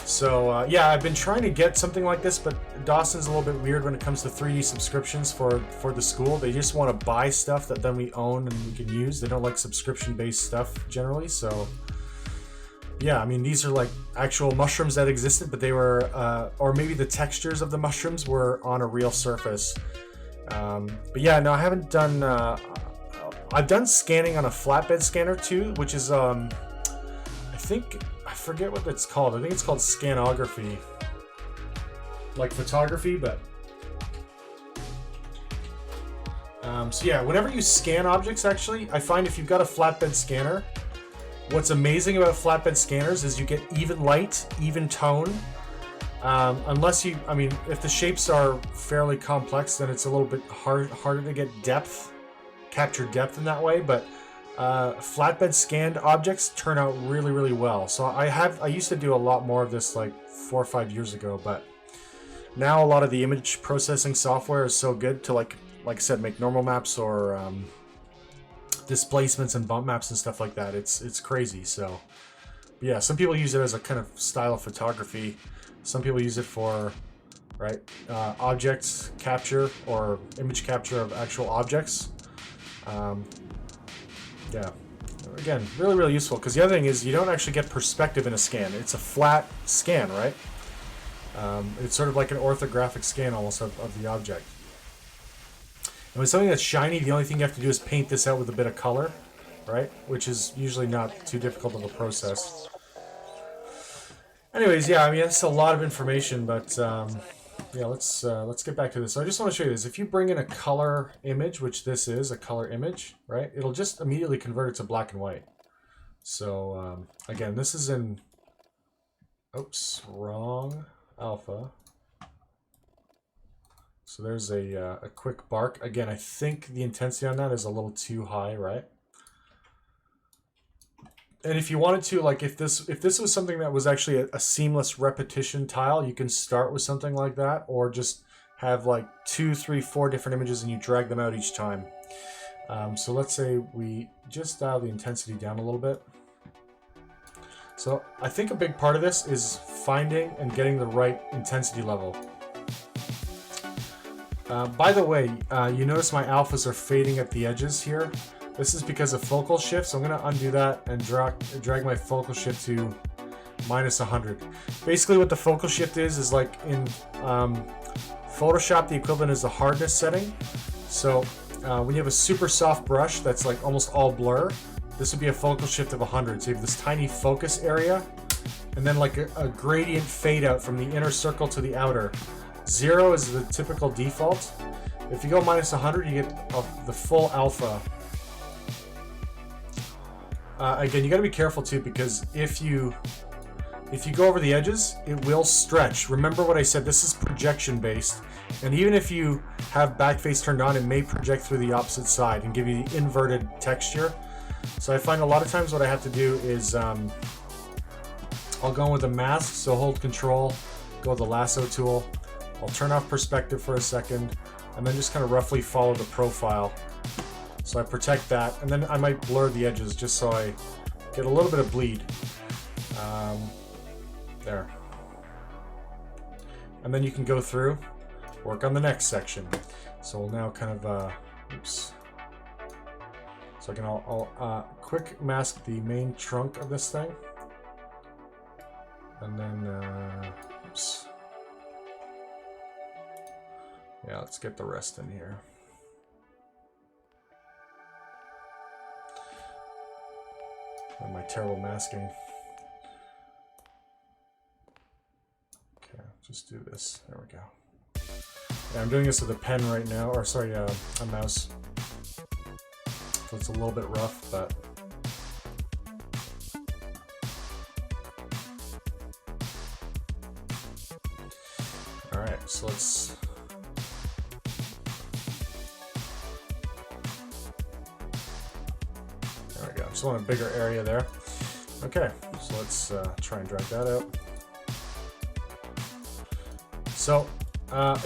So yeah, I've been trying to get something like this, but Dawson's a little bit weird when it comes to 3D subscriptions for the school. They just want to buy stuff that then we own and we can use. They don't like subscription-based stuff generally. So yeah, I mean, these are like actual mushrooms that existed, but they were, or maybe the textures of the mushrooms were on a real surface. But yeah, no, I haven't done, I've done scanning on a flatbed scanner too, which is, I forget what it's called. I think it's called scanography. Like photography, but... so yeah, whenever you scan objects, actually, I find if you've got a flatbed scanner, what's amazing about flatbed scanners is you get even light, even tone. Unless you, I mean, if the shapes are fairly complex, then it's a little bit harder to get depth, capture depth in that way, but flatbed scanned objects turn out really, really well. So I used to do a lot more of this like 4 or 5 years ago, but now a lot of the image processing software is so good to like I said, make normal maps or displacements and bump maps and stuff like that. It's crazy. So yeah, some people use it as a kind of style of photography. Some people use it for objects capture or image capture of actual objects. Yeah, again, really, really useful, because the other thing is you don't actually get perspective in a scan. It's a flat scan, right? It's sort of like an orthographic scan almost of the object. And with something that's shiny, the only thing you have to do is paint this out with a bit of color, right? Which is usually not too difficult of a process. Anyways, yeah, I mean, that's a lot of information, but yeah, let's get back to this. So I just want to show you this. If you bring in a color image, which this is a color image, right? It'll just immediately convert it to black and white. So again, this is in, oops, wrong alpha. So there's a quick bark. Again, I think the intensity on that is a little too high, right? And if you wanted to, like, if this was something that was actually a seamless repetition tile, you can start with something like that, or just have like 2, 3, 4 different images and you drag them out each time. So let's say we just dial the intensity down a little bit. So I think a big part of this is finding and getting the right intensity level. By the way, you notice my alphas are fading at the edges here. This is because of focal shift, so I'm going to undo that and drag my focal shift to -100. Basically what the focal shift is like in Photoshop, the equivalent is the hardness setting. So when you have a super soft brush that's like almost all blur, this would be a focal shift of 100. So you have this tiny focus area, and then like a gradient fade out from the inner circle to the outer. 0 is the typical default. If you go -100, you get the full alpha. Again, you got to be careful too, because if you go over the edges, it will stretch. Remember what I said, this is projection based, and even if you have backface turned on, it may project through the opposite side and give you the inverted texture. So I find a lot of times what I have to do is I'll go in with a mask, so hold control, go with the lasso tool, I'll turn off perspective for a second, and then just kind of roughly follow the profile. So I protect that, and then I might blur the edges just so I get a little bit of bleed. There. And then you can go through, work on the next section. So we'll now kind of, oops. So I'll quick mask the main trunk of this thing. And then, oops. Yeah, let's get the rest in here. And my terrible masking. Okay, just do this. There we go. Yeah, I'm doing this with a pen right now, or sorry, a mouse. so it's a little bit rough, but all right, so let's there we go. Just want a bigger area there. Okay, so let's try and drag that out. So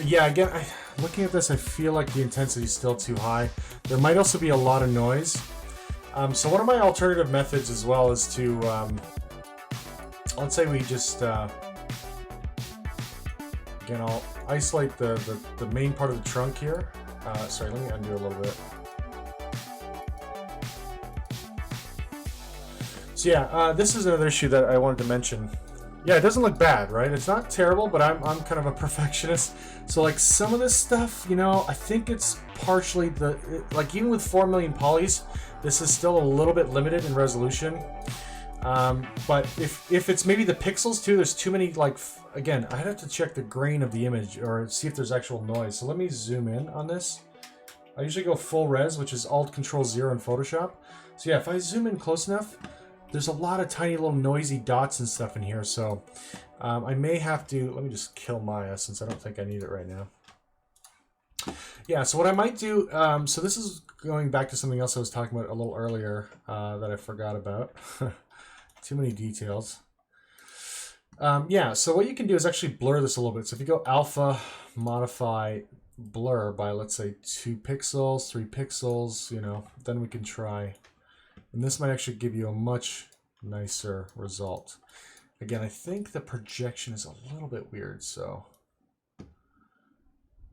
yeah, again, looking at this, I feel like the intensity is still too high. There might also be a lot of noise. So one of my alternative methods as well is to, let's say we just, again, I'll isolate the main part of the trunk here. Sorry, let me undo a little bit. So yeah, this is another issue that I wanted to mention. Yeah, it doesn't look bad, right? It's not terrible, but I'm kind of a perfectionist. So like some of this stuff, you know, I think it's partially like even with 4 million polys, this is still a little bit limited in resolution. But if it's maybe the pixels too, there's too many, like, again, I'd have to check the grain of the image or see if there's actual noise. So let me zoom in on this. I usually go full res, which is Alt-Control-0 in Photoshop. So yeah, if I zoom in close enough, there's a lot of tiny little noisy dots and stuff in here, so I may have to, let me just kill Maya since I don't think I need it right now. Yeah, so what I might do, so this is going back to something else I was talking about a little earlier that I forgot about. Too many details. Yeah, so what you can do is actually blur this a little bit. So if you go alpha, modify, blur by, let's say, 2 pixels, 3 pixels, you know, then we can try. And this might actually give you a much nicer result. Again, I think the projection is a little bit weird, so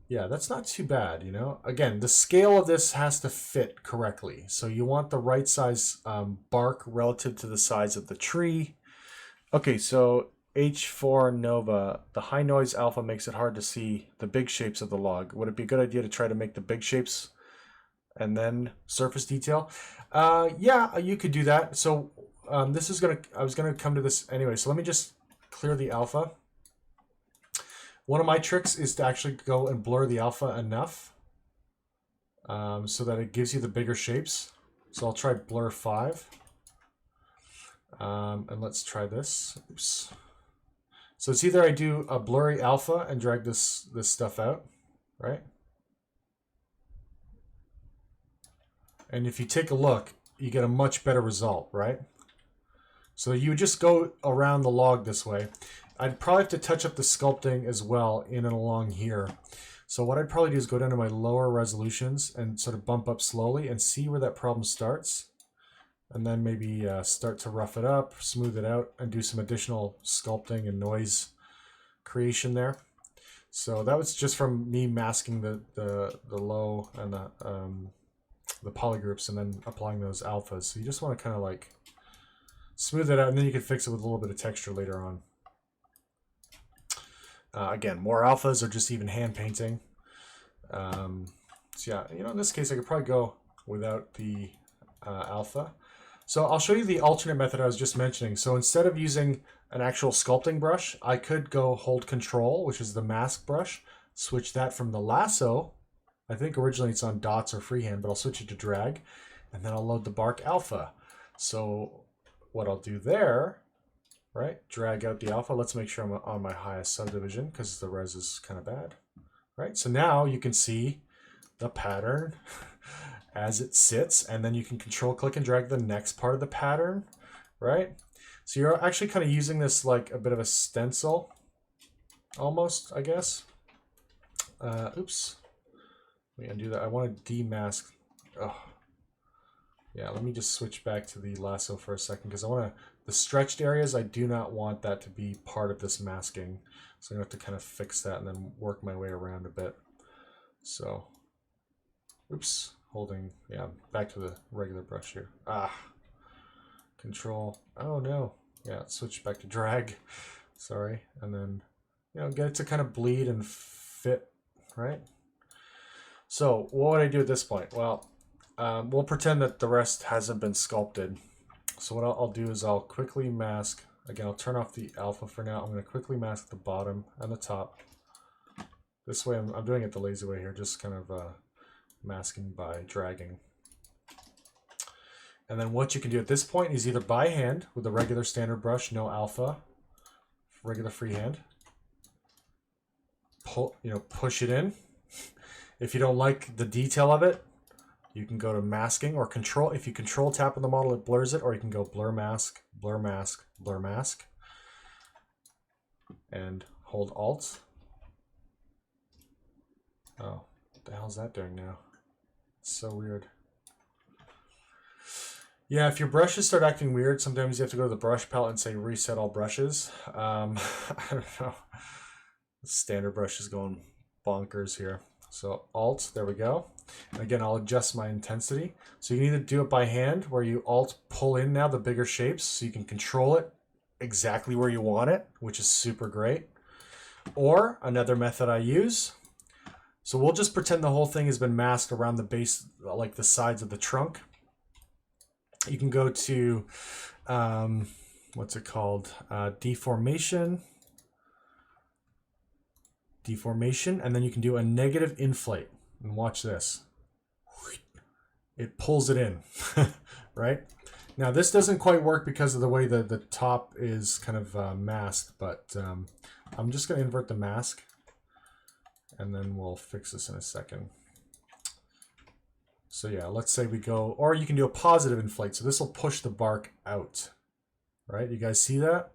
yeah, that's not too bad, you know. Again, the scale of this has to fit correctly. So you want the right size bark relative to the size of the tree. Okay, so H4 Nova, the high noise alpha makes it hard to see the big shapes of the log. Would it be a good idea to try to make the big shapes and then surface detail? Yeah, you could do that. So this is I was gonna come to this anyway, so let me just clear the alpha. One of my tricks is to actually go and blur the alpha enough so that it gives you the bigger shapes. So I'll try blur 5. And let's try this. Oops. So it's either I do a blurry alpha and drag this stuff out, right? And if you take a look, you get a much better result, right? So you just go around the log this way. I'd probably have to touch up the sculpting as well in and along here. So what I'd probably do is go down to my lower resolutions and sort of bump up slowly and see where that problem starts. And then maybe start to rough it up, smooth it out, and do some additional sculpting and noise creation there. So that was just from me masking the low and the polygroups and then applying those alphas. So you just want to kind of like smooth it out, and then you can fix it with a little bit of texture later on. Again, more alphas or just even hand painting. So yeah, you know, in this case, I could probably go without the alpha. So I'll show you the alternate method I was just mentioning. So instead of using an actual sculpting brush, I could go hold Control, which is the mask brush, switch that from the lasso. I think originally it's on dots or freehand, but I'll switch it to drag, and then I'll load the bark alpha. So what I'll do there, right, drag out the alpha. Let's make sure I'm on my highest subdivision because the res is kind of bad, right? So now you can see the pattern as it sits, and then you can control click and drag the next part of the pattern, right? So you're actually kind of using this like a bit of a stencil almost, I guess. Oops. Let me undo that. I want to demask. Oh. Yeah, let me just switch back to the lasso for a second because I want to, the stretched areas, I do not want that to be part of this masking. So I'm going to have to kind of fix that and then work my way around a bit. So, oops, holding, yeah, back to the regular brush here. Control, oh no. Yeah, switch back to drag, sorry. And then, you know, get it to kind of bleed and fit, right? So what would I do at this point? Well, we'll pretend that the rest hasn't been sculpted. So what I'll do is I'll quickly mask. Again, I'll turn off the alpha for now. I'm going to quickly mask the bottom and the top. This way, I'm doing it the lazy way here, just kind of masking by dragging. And then what you can do at this point is either by hand with a regular standard brush, no alpha, regular freehand. Pull, push it in. If you don't like the detail of it, you can go to masking or control. If you control tap on the model, it blurs it, or you can go blur mask, blur mask, blur mask, and hold Alt. Oh, what the hell's that doing now? It's so weird. Yeah, if your brushes start acting weird, sometimes you have to go to the brush palette and say reset all brushes. I don't know. The standard brush is going bonkers here. So Alt, there we go. And again, I'll adjust my intensity. So you can either do it by hand, where you Alt pull in now the bigger shapes, so you can control it exactly where you want it, which is super great. Or another method I use. So we'll just pretend the whole thing has been masked around the base, like the sides of the trunk. You can go to, what's it called? Deformation, and then you can do a negative inflate. And watch this. It pulls it in, right? Now this doesn't quite work because of the way the top is kind of masked, but I'm just going to invert the mask, and then we'll fix this in a second. So yeah, let's say we go, or you can do a positive inflate. So this will push the bark out, right? You guys see that?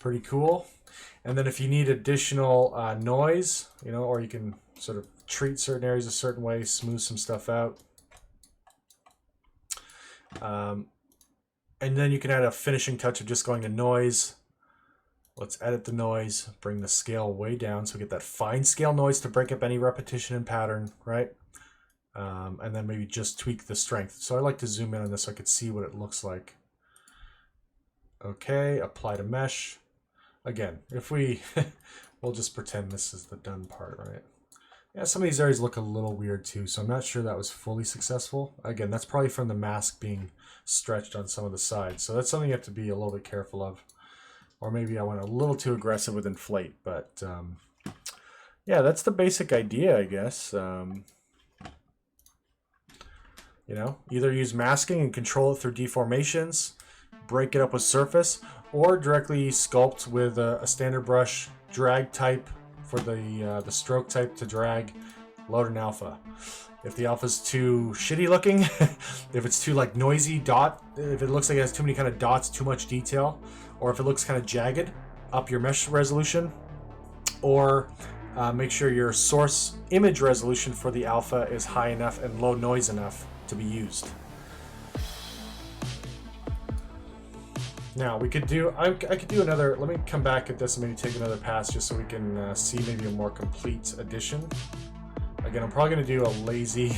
Pretty cool. And then if you need additional noise, or you can sort of treat certain areas a certain way, smooth some stuff out. And then you can add a finishing touch of just going to noise. Let's edit the noise, bring the scale way down so we get that fine scale noise to break up any repetition and pattern, right? And then maybe just tweak the strength. So I like to zoom in on this so I could see what it looks like. Okay, apply to mesh. Again, if we'll just pretend this is the done part, right? Yeah, some of these areas look a little weird too, so I'm not sure that was fully successful. Again, that's probably from the mask being stretched on some of the sides. So that's something you have to be a little bit careful of. Or maybe I went a little too aggressive with inflate, but yeah, that's the basic idea, I guess. Either use masking and control it through deformations, break it up with surface, or directly sculpt with a standard brush, drag type for the stroke type to drag, load an alpha. If the alpha's too shitty looking, if it's too like noisy dot, if it looks like it has too many kind of dots, too much detail, or if it looks kind of jagged, up your mesh resolution, or make sure your source image resolution for the alpha is high enough and low noise enough to be used. Now we could do, I could do another, let me come back at this and maybe take another pass just so we can see maybe a more complete edition. Again, I'm probably going to do a lazy,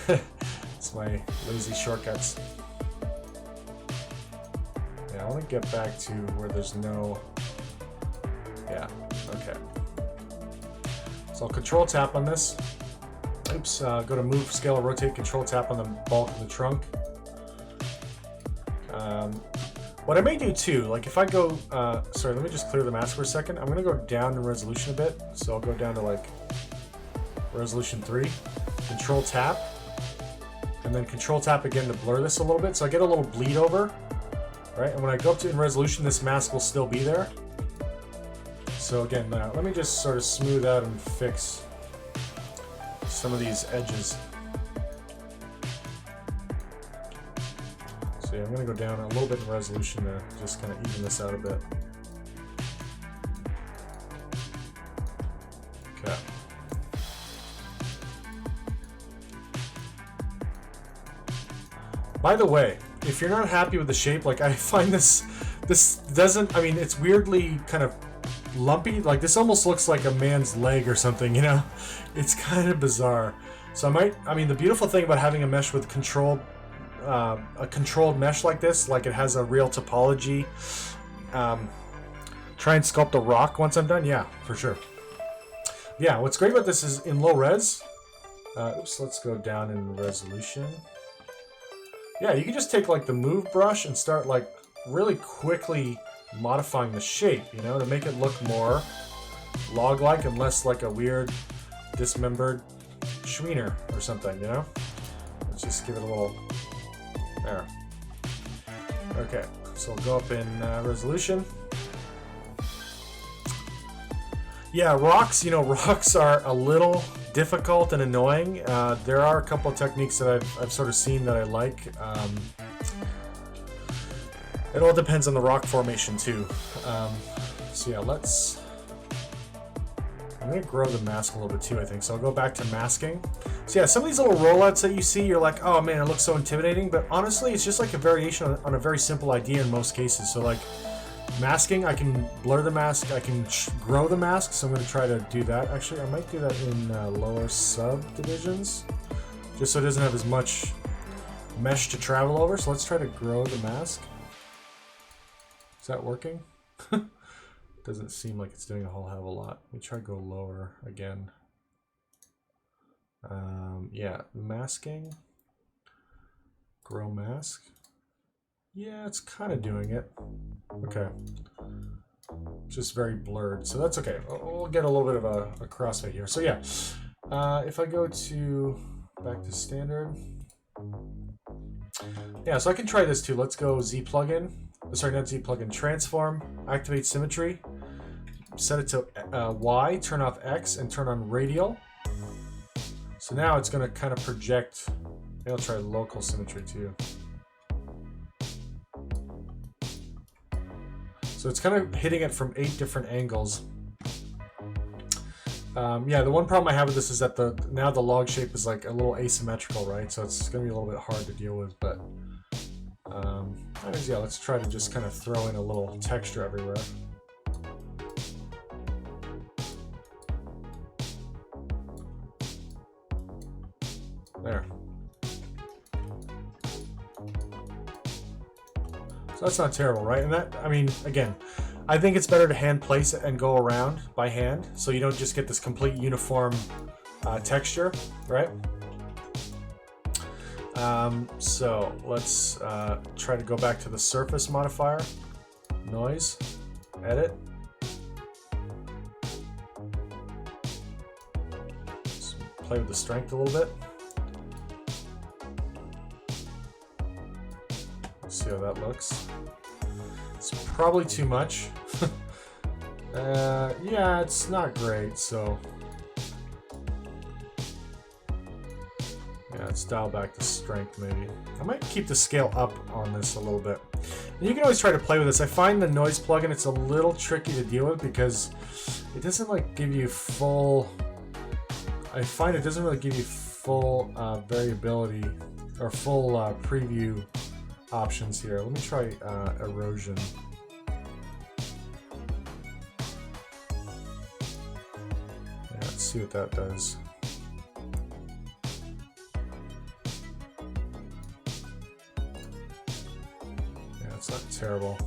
it's my lazy shortcuts. Yeah, I want to get back to where there's no, yeah, okay. So I'll control tap on this. Oops, go to move, scale, or rotate, control tap on the bulk of the trunk. What I may do too, like if I go, sorry, let me just clear the mask for a second. I'm going to go down in resolution a bit. So I'll go down to like resolution 3, control tap, and then control tap again to blur this a little bit. So I get a little bleed over, right? And when I go up to in resolution, this mask will still be there. So again, let me just sort of smooth out and fix some of these edges. So yeah, I'm going to go down a little bit in resolution to just kind of even this out a bit. Okay. By the way, if you're not happy with the shape, like I find this doesn't, I mean, it's weirdly kind of lumpy. Like this almost looks like a man's leg or something, It's kind of bizarre. So I mean, the beautiful thing about having a mesh with a controlled mesh like this, like it has a real topology. Try and sculpt a rock once I'm done. Yeah, for sure. Yeah, what's great about this is in low res. Oops, let's go down in resolution. Yeah, you can just take like the move brush and start like really quickly modifying the shape, to make it look more log-like and less like a weird dismembered Schwiener or something, Let's just give it a little There. Okay, so we'll go up in resolution. Yeah, rocks, you know, rocks are a little difficult and annoying. There are a couple of techniques that I've sort of seen that I like. It all depends on the rock formation too. So yeah, I'm gonna grow the mask a little bit too, I think. So I'll go back to masking. So yeah, some of these little rollouts that you see, you're like, oh man, it looks so intimidating. But honestly, it's just like a variation on a very simple idea in most cases. So like masking, I can blur the mask, I can grow the mask. So I'm gonna try to do that. Actually, I might do that in lower subdivisions, just so it doesn't have as much mesh to travel over. So let's try to grow the mask. Is that working? Doesn't seem like it's doing a whole hell of a lot. Let me try to go lower again. Yeah, masking. Grow mask. Yeah, it's kind of doing it. Okay. Just very blurred, so that's okay. We'll get a little bit of a crossfade here. So yeah, if I go to back to standard. Yeah, so I can try this too. Let's go Z plugin. Sorry, not Z plugin. Transform. Activate symmetry. Set it to Y. Turn off X and turn on radial. So now it's going to kind of project. Maybe I'll try local symmetry too. So it's kind of hitting it from 8 different angles. Yeah, the one problem I have with this is that now the log shape is like a little asymmetrical, right? So it's going to be a little bit hard to deal with, but anyways, yeah, let's try to just kind of throw in a little texture everywhere. There. So that's not terrible, right? And that, I mean, again, I think it's better to hand place it and go around by hand, so you don't just get this complete uniform texture, right? So let's try to go back to the surface modifier, noise, edit. Let's play with the strength a little bit. See how that looks. It's probably too much. Yeah, it's not great, so yeah, let's dial back the strength maybe. I might keep the scale up on this a little bit. And you can always try to play with this. I find the noise plugin, it's a little tricky to deal with because it doesn't like give you full, I find it doesn't really give you full variability or full preview options here. Let me try erosion. Yeah, let's see what that does. Yeah, it's not terrible.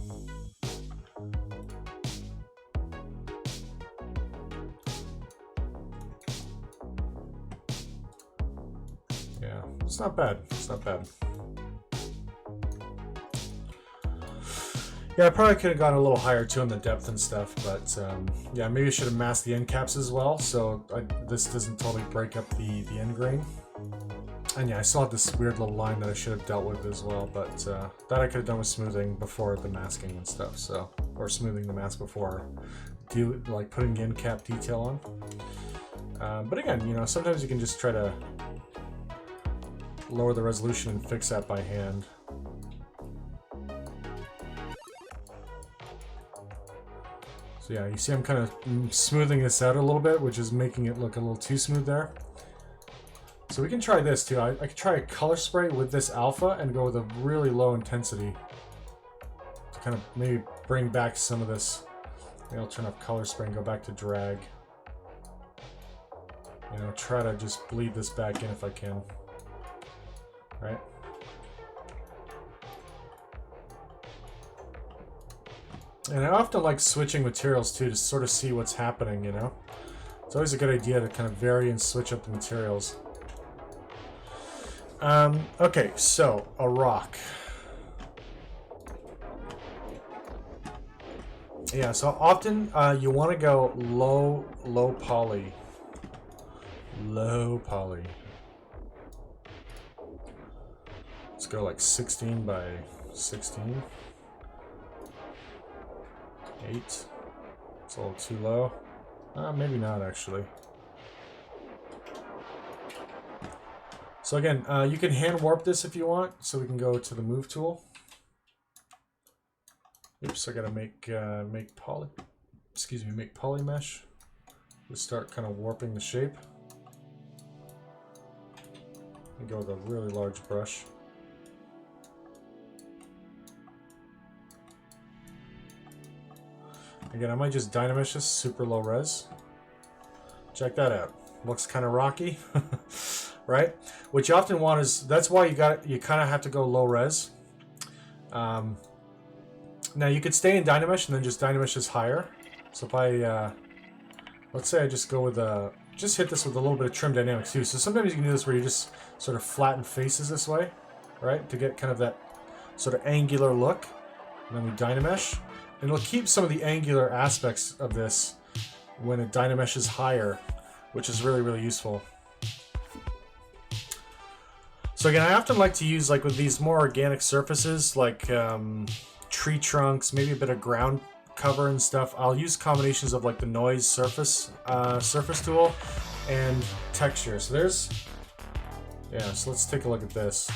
Yeah, it's not bad. It's not bad. Yeah, I probably could have gone a little higher too on the depth and stuff, but yeah, maybe I should have masked the end caps as well, so this doesn't totally break up the end grain. And yeah, I still have this weird little line that I should have dealt with as well, but that I could have done with smoothing before the masking and stuff, so, or smoothing the mask before like putting the end cap detail on. But again, you know, sometimes you can just try to lower the resolution and fix that by hand. So yeah, you see I'm kind of smoothing this out a little bit, which is making it look a little too smooth there. So we can try this too. I could try a color spray with this alpha and go with a really low intensity to kind of maybe bring back some of this. Maybe I'll turn off color spray and go back to drag. You know, try to just bleed this back in if I can. Right? And I often like switching materials too to sort of see what's happening, you know? It's always a good idea to kind of vary and switch up the materials. Okay, so a rock. Yeah, so often you want to go low poly. Low poly. Let's go like 16 by 16. 8. It's a little too low. Maybe not actually. So again, you can hand warp this if you want. So we can go to the move tool. Oops, I gotta make poly. Excuse me, make poly mesh. Just start kind of warping the shape. And go with a really large brush. Again, I might just Dynamesh this super low res. Check that out. Looks kind of rocky, right? What you often want is, that's why you kind of have to go low res. Now you could stay in Dynamesh and then just Dynamesh this higher. So if I, let's say I just go with just hit this with a little bit of trim dynamics too. So sometimes you can do this where you just sort of flatten faces this way, right? To get kind of that sort of angular look. And then we Dynamesh. And it'll keep some of the angular aspects of this when it Dynameshes higher, which is really, really useful. So again, I often like to use, like with these more organic surfaces, like tree trunks, maybe a bit of ground cover and stuff, I'll use combinations of like the noise surface tool and texture. So there's, yeah, so let's take a look at this.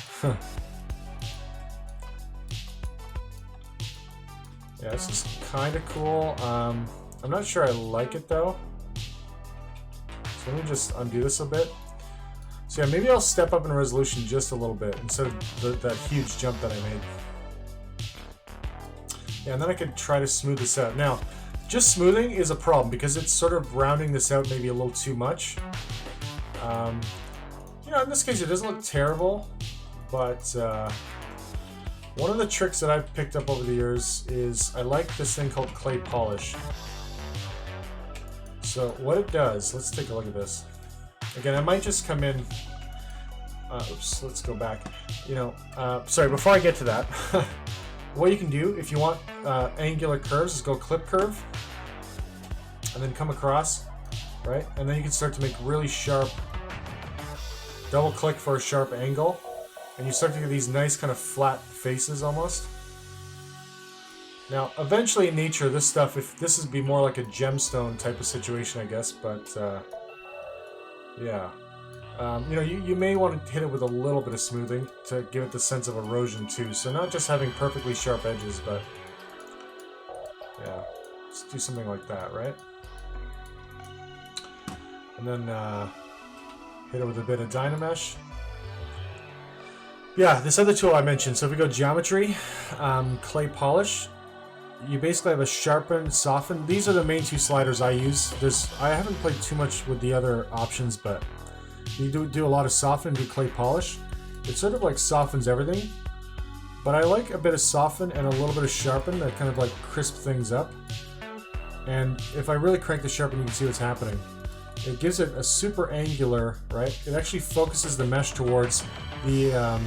Yeah, this is kind of cool. I'm not sure I like it though. So let me just undo this a bit. So yeah, maybe I'll step up in resolution just a little bit instead of that huge jump that I made. Yeah, and then I could try to smooth this out. Now, just smoothing is a problem because it's sort of rounding this out maybe a little too much. You know, in this case it doesn't look terrible, but one of the tricks that I've picked up over the years is I like this thing called clay polish. So what it does, let's take a look at this. Again, I might just come in, oops, let's go back. You know, sorry, before I get to that, what you can do if you want angular curves is go clip curve and then come across, right? And then you can start to make really sharp, double click for a sharp angle. And you start to get these nice kind of flat faces almost. Now, eventually in nature, this stuff, if this would be more like a gemstone type of situation, I guess, but yeah. You know, you may want to hit it with a little bit of smoothing to give it the sense of erosion too. So not just having perfectly sharp edges, but yeah, let's do something like that, right? And then hit it with a bit of Dynamesh. Yeah, this other tool I mentioned, so if we go geometry, clay polish, you basically have a sharpen, soften. These are the main two sliders I use. I haven't played too much with the other options, but you do a lot of soften, do clay polish. It sort of like softens everything, but I like a bit of soften and a little bit of sharpen that kind of like crisp things up. And if I really crank the sharpen, you can see what's happening. It gives it a super angular, right? It actually focuses the mesh towards the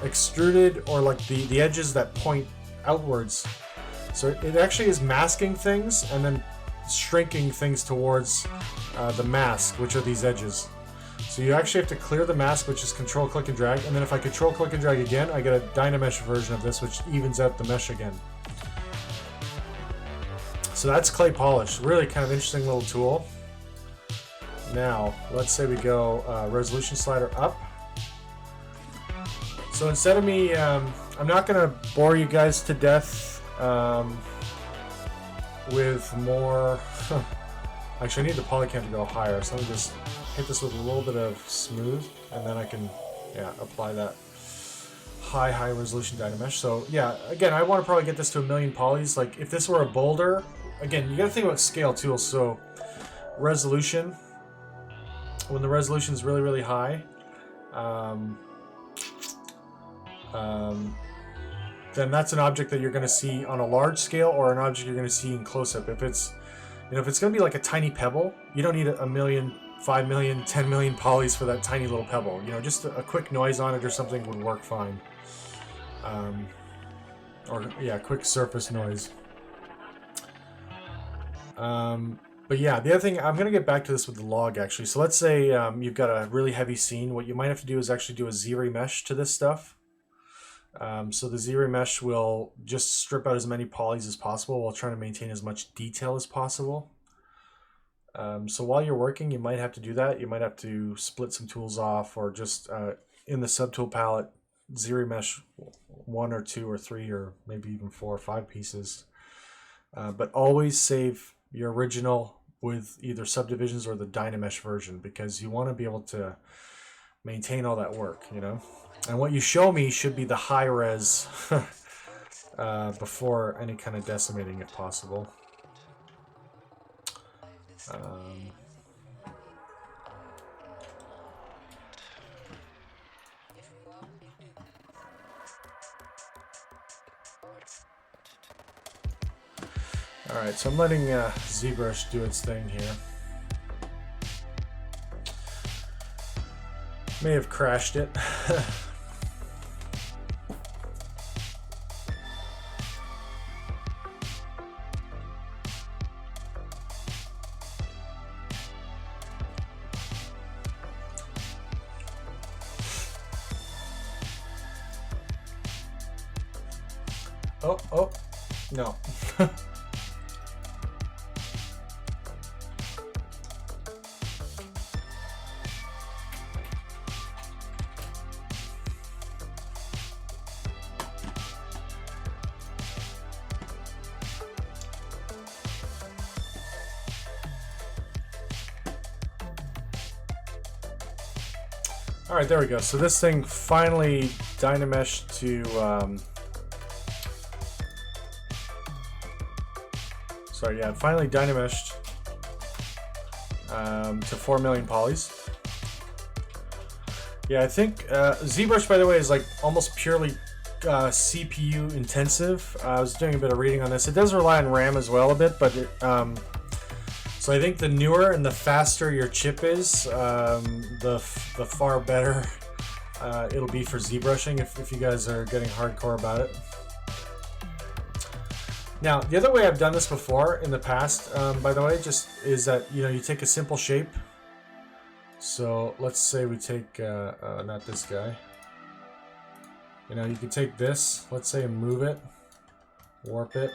extruded, or like the edges that point outwards. So it actually is masking things and then shrinking things towards the mask, which are these edges. So you actually have to clear the mask, which is control, click, and drag. And then if I control, click, and drag again, I get a Dynamesh version of this, which evens out the mesh again. So that's clay polish. Really kind of interesting little tool. Now, let's say we go resolution slider up. So instead of me, I'm not going to bore you guys to death with more... Actually, I need the polycam to go higher, so let me just hit this with a little bit of smooth, and then I can, yeah, apply that high resolution Dynamesh. So yeah, again, I want to probably get this to 1,000,000 polys. Like if this were a boulder, again, you got to think about scale too. So resolution, when the resolution is really, really high, then that's an object that you're going to see on a large scale, or an object you're going to see in close-up. If it's, you know, if it's going to be like a tiny pebble, you don't need 1,000,000, 5,000,000, 10,000,000 polys for that tiny little pebble. You know, just a quick noise on it or something would work fine. Or yeah, quick surface noise. But yeah, the other thing, I'm going to get back to this with the log actually. So let's say you've got a really heavy scene. What you might have to do is actually do a Z-ray mesh to this stuff. So the ZRemesh will just strip out as many polys as possible while trying to maintain as much detail as possible. So while you're working, you might have to do that. You might have to split some tools off, or just in the subtool palette, ZRemesh 1 or 2 or 3 or maybe even 4 or 5 pieces. But always save your original with either subdivisions or the Dynamesh version, because you want to be able to maintain all that work, you know. And what you show me should be the high res before any kind of decimating if possible. Alright, so I'm letting ZBrush do its thing here. May have crashed it. Oh, no. Alright, there we go. So this thing finally Dynameshed to... Sorry, yeah, it finally Dynameshed to 4 million polys. Yeah, I think ZBrush, by the way, is like almost purely CPU intensive. I was doing a bit of reading on this. It does rely on RAM as well a bit, but it, so I think the newer and the faster your chip is, the far better it'll be for ZBrushing if you guys are getting hardcore about it. Now, the other way I've done this before in the past, by the way, just is that, you know, you take a simple shape. So let's say we take, not this guy. You know, you could take this, let's say, and move it, warp it.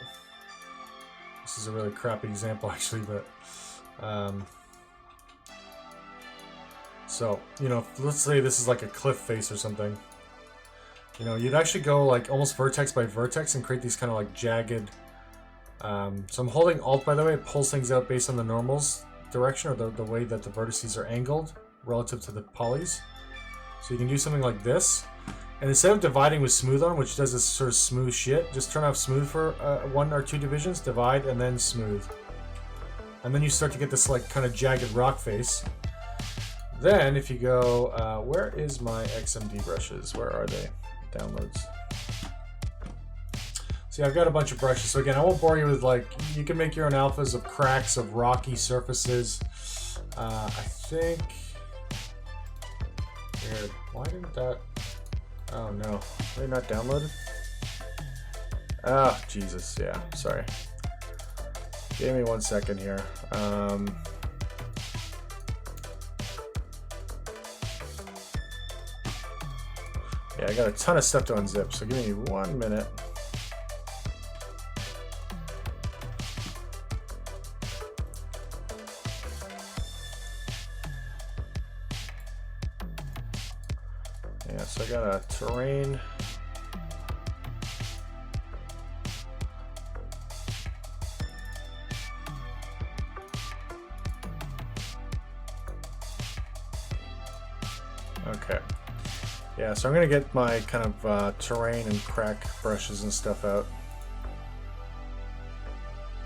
This is a really crappy example, actually, but so, you know, let's say this is like a cliff face or something. You know, you'd actually go like almost vertex by vertex and create these kind of like jagged. So I'm holding Alt, by the way. It pulls things out based on the normals direction, or the way that the vertices are angled relative to the polys. So you can do something like this. And instead of dividing with smooth on, which does this sort of smooth shit, just turn off smooth for 1 or 2 divisions, divide, and then smooth. And then you start to get this like kind of jagged rock face. Then if you go, where is my XMD brushes? Where are they? Downloads. See, I've got a bunch of brushes. So again, I won't bore you with like, you can make your own alphas of cracks of rocky surfaces. I think, weird, why didn't that, oh no, are they not downloaded? Ah, Jesus, yeah, sorry. Give me 1 second here. Yeah, I got a ton of stuff to unzip, so give me 1 minute. Yeah, so I got a terrain. Okay. Yeah, so I'm gonna get my kind of terrain and crack brushes and stuff out.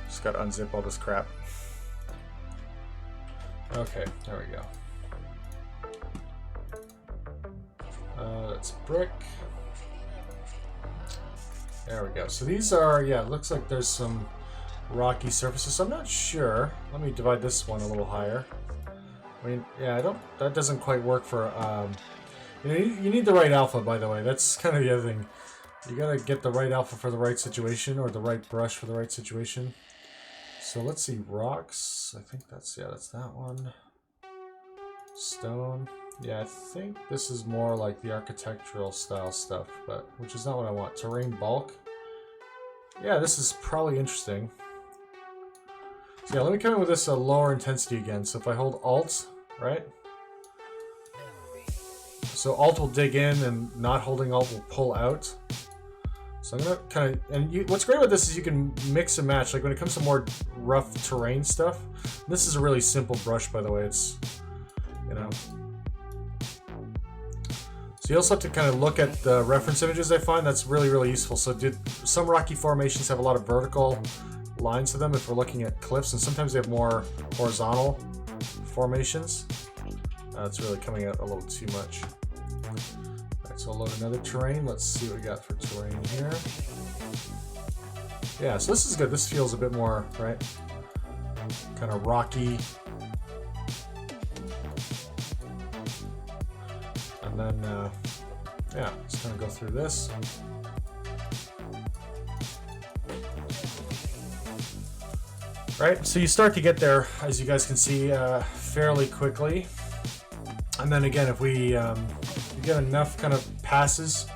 Just gotta unzip all this crap. Okay, there we go. That's brick. There we go. So these are, yeah, it looks like there's some rocky surfaces. So I'm not sure. Let me divide this one a little higher. I mean, yeah, that doesn't quite work for, you know, you need the right alpha, by the way. That's kind of the other thing. You gotta get the right alpha for the right situation, or the right brush for the right situation. So let's see, rocks. I think that's, yeah, that's that one. Stone. Yeah, I think this is more like the architectural style stuff, but which is not what I want. Terrain bulk. Yeah, this is probably interesting. So yeah, let me come in with this lower intensity again. So if I hold Alt, right? So Alt will dig in, and not holding Alt will pull out. So I'm gonna kind of, and what's great about this is you can mix and match. Like when it comes to more rough terrain stuff, this is a really simple brush, by the way. It's, you know. So you also have to kind of look at the reference images. I find that's really, really useful. So some rocky formations have a lot of vertical lines to them if we're looking at cliffs, and sometimes they have more horizontal formations. It's really coming out a little too much. Alright, so I'll load another terrain. Let's see what we got for terrain here. Yeah, so this is good. This feels a bit more, right? Kind of rocky. And then, yeah, just kind of go through this. Right, so you start to get there, as you guys can see, fairly quickly. And then again, if we you get enough kind of passes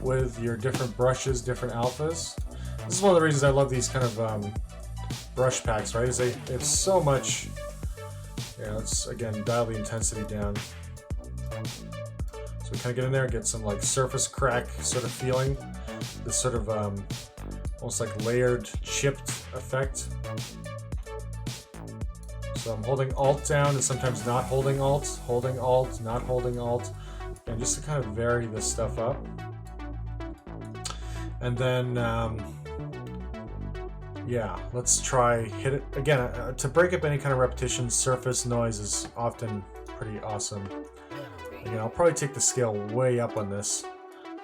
with your different brushes, different alphas. This is one of the reasons I love these kind of brush packs, right? Is it's so much. Yeah, let's again dial the intensity down. So we kind of get in there and get some like surface crack sort of feeling. This sort of almost like layered, chipped effect. So I'm holding Alt down and sometimes not holding Alt, not holding Alt, and just to kind of vary this stuff up. And then, yeah, let's try hit it again. To break up any kind of repetition, surface noise is often pretty awesome. Again, I'll probably take the scale way up on this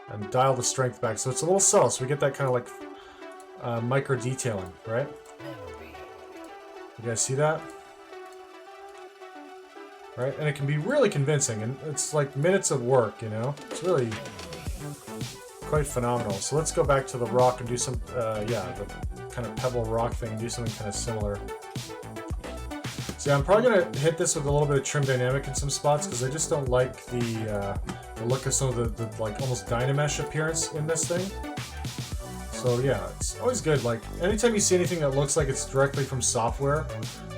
and dial the strength back so it's a little subtle, so we get that kind of like micro detailing, right? You guys see that? Right, and it can be really convincing, and it's like minutes of work, you know? It's really quite phenomenal. So let's go back to the rock and do some, yeah, the kind of pebble rock thing and do something kind of similar. So yeah, I'm probably going to hit this with a little bit of trim dynamic in some spots because I just don't like the look of some of the like almost Dynamesh appearance in this thing. So yeah, it's always good. Like anytime you see anything that looks like it's directly from software,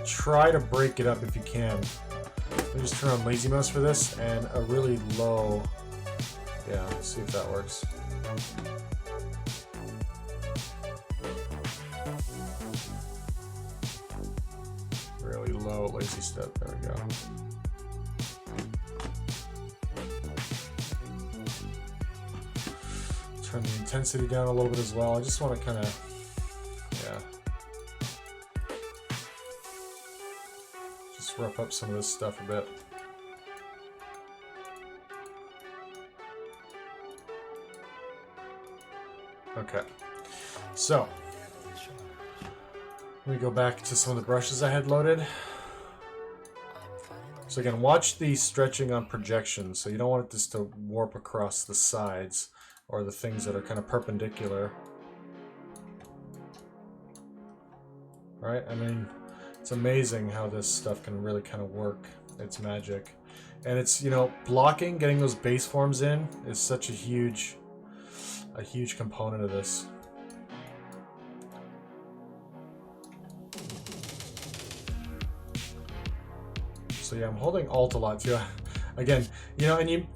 try to break it up if you can. Let me just turn on Lazy Mouse for this and a really low. Yeah, let's see if that works. Really low lazy step. There we go. Turn the intensity down a little bit as well. I just want to kind of, yeah. Rough up some of this stuff a bit. Okay, so let me go back to some of the brushes I had loaded. So again, watch the stretching on projection. So you don't want this to warp across the sides or the things that are kind of perpendicular. Right? I mean, it's amazing how this stuff can really kind of work. It's magic. And it's, you know, blocking, getting those base forms in is such a huge component of this. So yeah, I'm holding Alt a lot too. Again, you know, and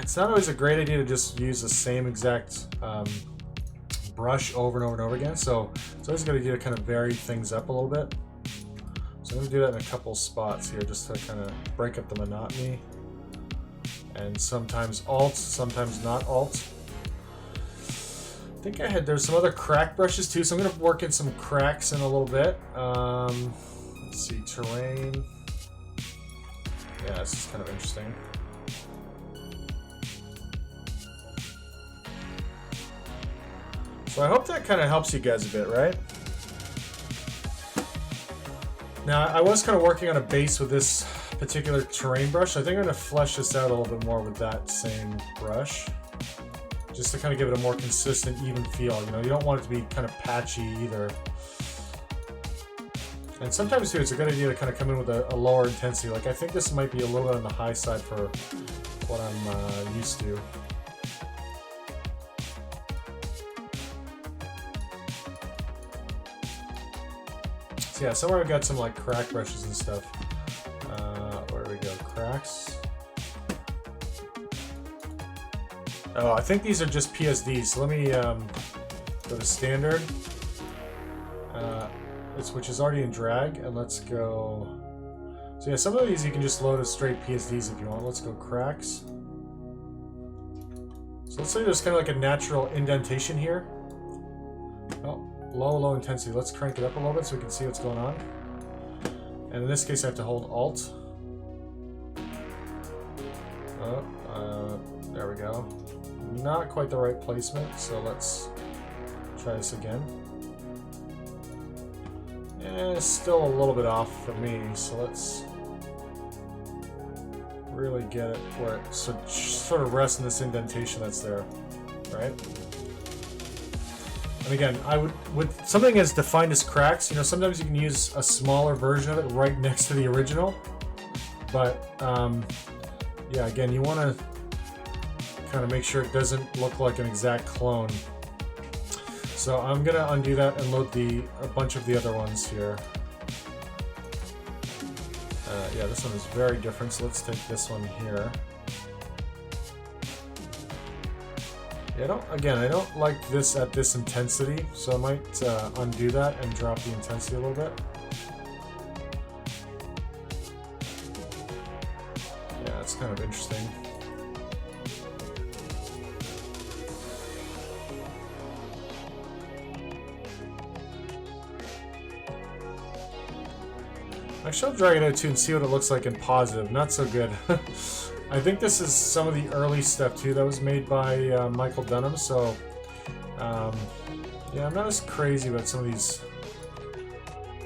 it's not always a great idea to just use the same exact brush over and over and over again. So it's always a good idea to kind of vary things up a little bit. So I'm going to do that in a couple spots here just to kind of break up the monotony. And sometimes Alt, sometimes not Alt. I think there's some other crack brushes too, so I'm going to work in some cracks in a little bit. Let's see, terrain. Yeah, this is kind of interesting. So I hope that kind of helps you guys a bit, right? Now, I was kind of working on a base with this particular terrain brush. I think I'm going to flesh this out a little bit more with that same brush. Just to kind of give it a more consistent, even feel. You know, you don't want it to be kind of patchy either. And sometimes too, it's a good idea to kind of come in with a lower intensity. Like I think this might be a little bit on the high side for what I'm used to. So yeah, somewhere I've got some like crack brushes and stuff. Where do we go? Cracks. Oh, I think these are just PSDs. So let me go to standard, which is already in drag, and let's go. So yeah, some of these you can just load as straight PSDs if you want. Let's go cracks. So let's say there's kind of like a natural indentation here. Oh, low intensity. Let's crank it up a little bit so we can see what's going on. And in this case, I have to hold Alt. Oh, there we go. Not quite the right placement, so let's try this again. And it's still a little bit off for me, so let's really get it where it sort of rests in this indentation that's there, right? And again, I would, with something as defined as cracks, you know, sometimes you can use a smaller version of it right next to the original, but yeah, again, you want to kind of make sure it doesn't look like an exact clone. So I'm gonna undo that and load a bunch of the other ones here. Yeah, this one is very different, so let's take this one here. Yeah, I don't like this at this intensity, so I might undo that and drop the intensity a little bit. Yeah, it's kind of interesting. Actually, I'll drag it out too and see what it looks like in positive. Not so good. I think this is some of the early stuff too that was made by Michael Dunham, so yeah, I'm not as crazy about some of these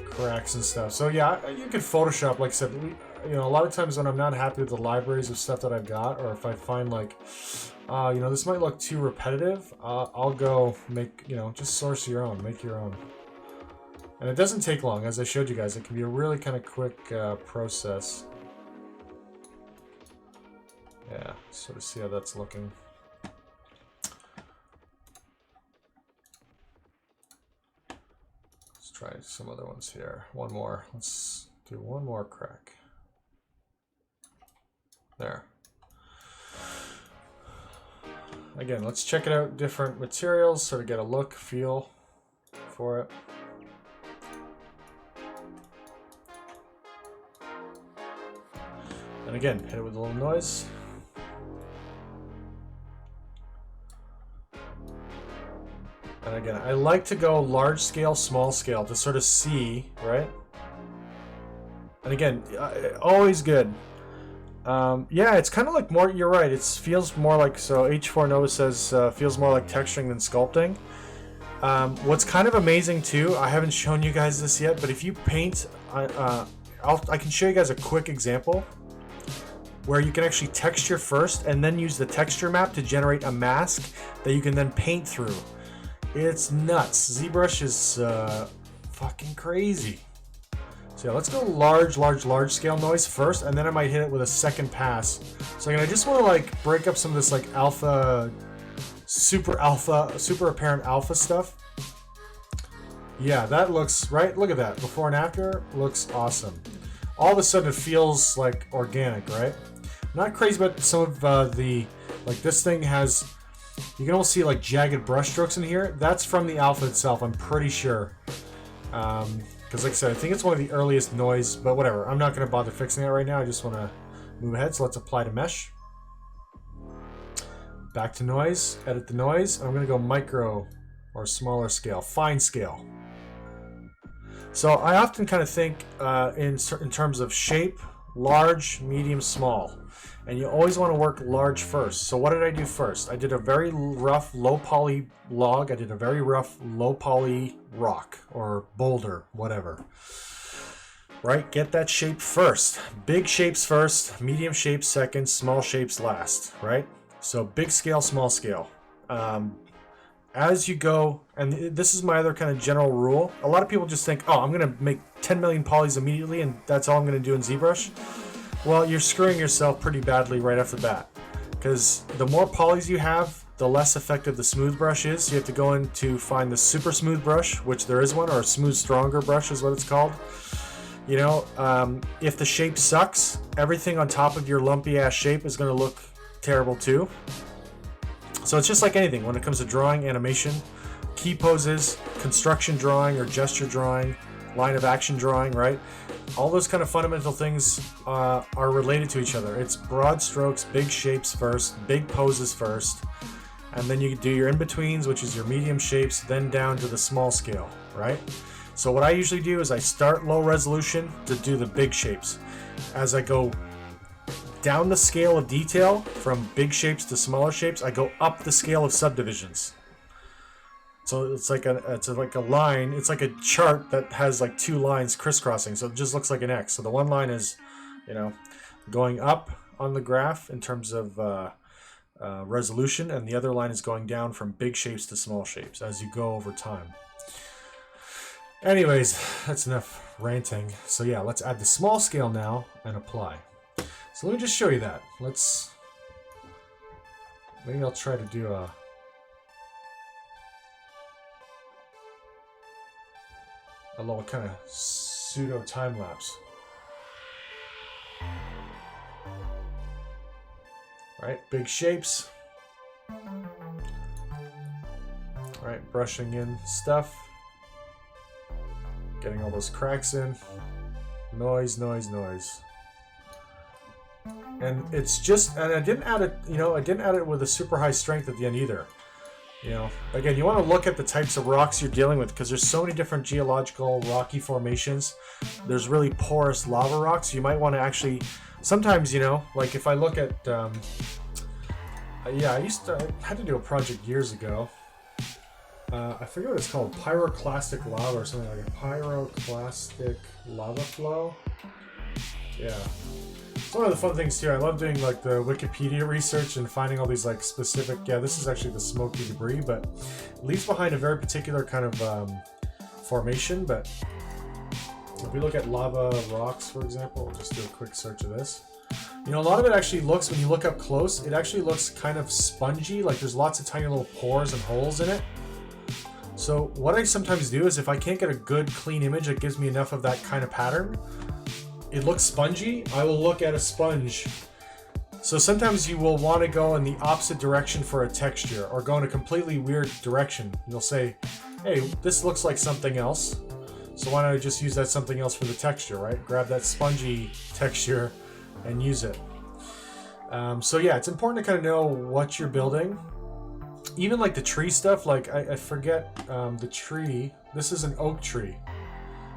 cracks and stuff. So yeah, you could Photoshop, like I said, you know, a lot of times when I'm not happy with the libraries of stuff that I've got, or if I find like, you know, this might look too repetitive, I'll go make, you know, just source your own, make your own. And it doesn't take long, as I showed you guys. It can be a really kind of quick process. Yeah, sort of see how that's looking. Let's try some other ones here. One more. Let's do one more crack. There. Again, let's check it out. Different materials, sort of get a look, feel for it. And again, hit it with a little noise. And again, I like to go large scale, small scale to sort of see, right? And again, always good. Yeah, it's kind of like more, you're right, it feels more like, so H4 Nova says, feels more like texturing than sculpting. What's kind of amazing too, I haven't shown you guys this yet, but if you paint, I can show you guys a quick example where you can actually texture first and then use the texture map to generate a mask that you can then paint through. It's nuts. ZBrush is fucking crazy. So yeah, let's go large scale noise first, and then I might hit it with a second pass. So again, I just want to like break up some of this like super apparent alpha stuff. Yeah, that looks right. Look at that. Before and after looks awesome. All of a sudden it feels like organic, right? Not crazy about some of the, like this thing has, you can almost see like jagged brush strokes in here. That's from the alpha itself, I'm pretty sure. Because like I said, I think it's one of the earliest noise, but whatever. I'm not going to bother fixing that right now. I just want to move ahead. So let's apply to mesh. Back to noise, edit the noise. I'm going to go micro or smaller scale, fine scale. So I often kind of think in terms of shape, large, medium, small. And you always want to work large first. So what did I do first? I did a very rough low poly log. I did a very rough low poly rock or boulder, whatever. Right? Get that shape first. Big shapes first, medium shapes second, small shapes last, right? So big scale, small scale. As you go, and this is my other kind of general rule. A lot of people just think, oh, I'm going to make 10 million polys immediately and that's all I'm going to do in ZBrush. Well, you're screwing yourself pretty badly right off the bat. because the more polys you have, the less effective the smooth brush is. So you have to go in to find the super smooth brush, which there is one, or a smooth stronger brush is what it's called. You know, if the shape sucks, everything on top of your lumpy ass shape is going to look terrible too. So it's just like anything when it comes to drawing, animation, key poses, construction drawing or gesture drawing, line of action drawing, right? All those kind of fundamental things are related to each other. It's broad strokes, big shapes first, big poses first, and then you do your in-betweens, which is your medium shapes, then down to the small scale, right? So what I usually do is I start low resolution to do the big shapes. As I go down the scale of detail from big shapes to smaller shapes, I go up the scale of subdivisions. So it's like a line. It's like a chart that has like two lines crisscrossing. So it just looks like an X. So the one line is, you know, going up on the graph in terms of resolution, and the other line is going down from big shapes to small shapes as you go over time. Anyways, that's enough ranting. So yeah, let's add the small scale now and apply. So let me just show you that. Maybe I'll try to do a little kind of pseudo time lapse. Right, big shapes. Right, brushing in stuff. Getting all those cracks in. Noise, noise, noise. And it's just, and I didn't add it, you know, I didn't add it with a super high strength at the end either. You know, again, you want to look at the types of rocks you're dealing with, because there's so many different geological rocky formations. There's really porous lava rocks. You might want to actually, sometimes, you know, like if I look at, yeah, I had to do a project years ago. I forget what it's called, pyroclastic lava or something like a pyroclastic lava flow. Yeah. It's one of the fun things too. I love doing like the Wikipedia research and finding all these like specific, yeah, this is actually the smoky debris, but it leaves behind a very particular kind of formation. But if we look at lava rocks, for example, I'll just do a quick search of this. You know, a lot of it actually looks, when you look up close, it actually looks kind of spongy, like there's lots of tiny little pores and holes in it. So what I sometimes do is if I can't get a good clean image that gives me enough of that kind of pattern, it looks spongy, I will look at a sponge. So sometimes you will want to go in the opposite direction for a texture, or go in a completely weird direction. You'll say, hey, this looks like something else, so why don't I just use that something else for the texture, right? Grab that spongy texture and use it. So yeah, it's important to kind of know what you're building. Even like the tree stuff, like I forget the tree. This is an oak tree.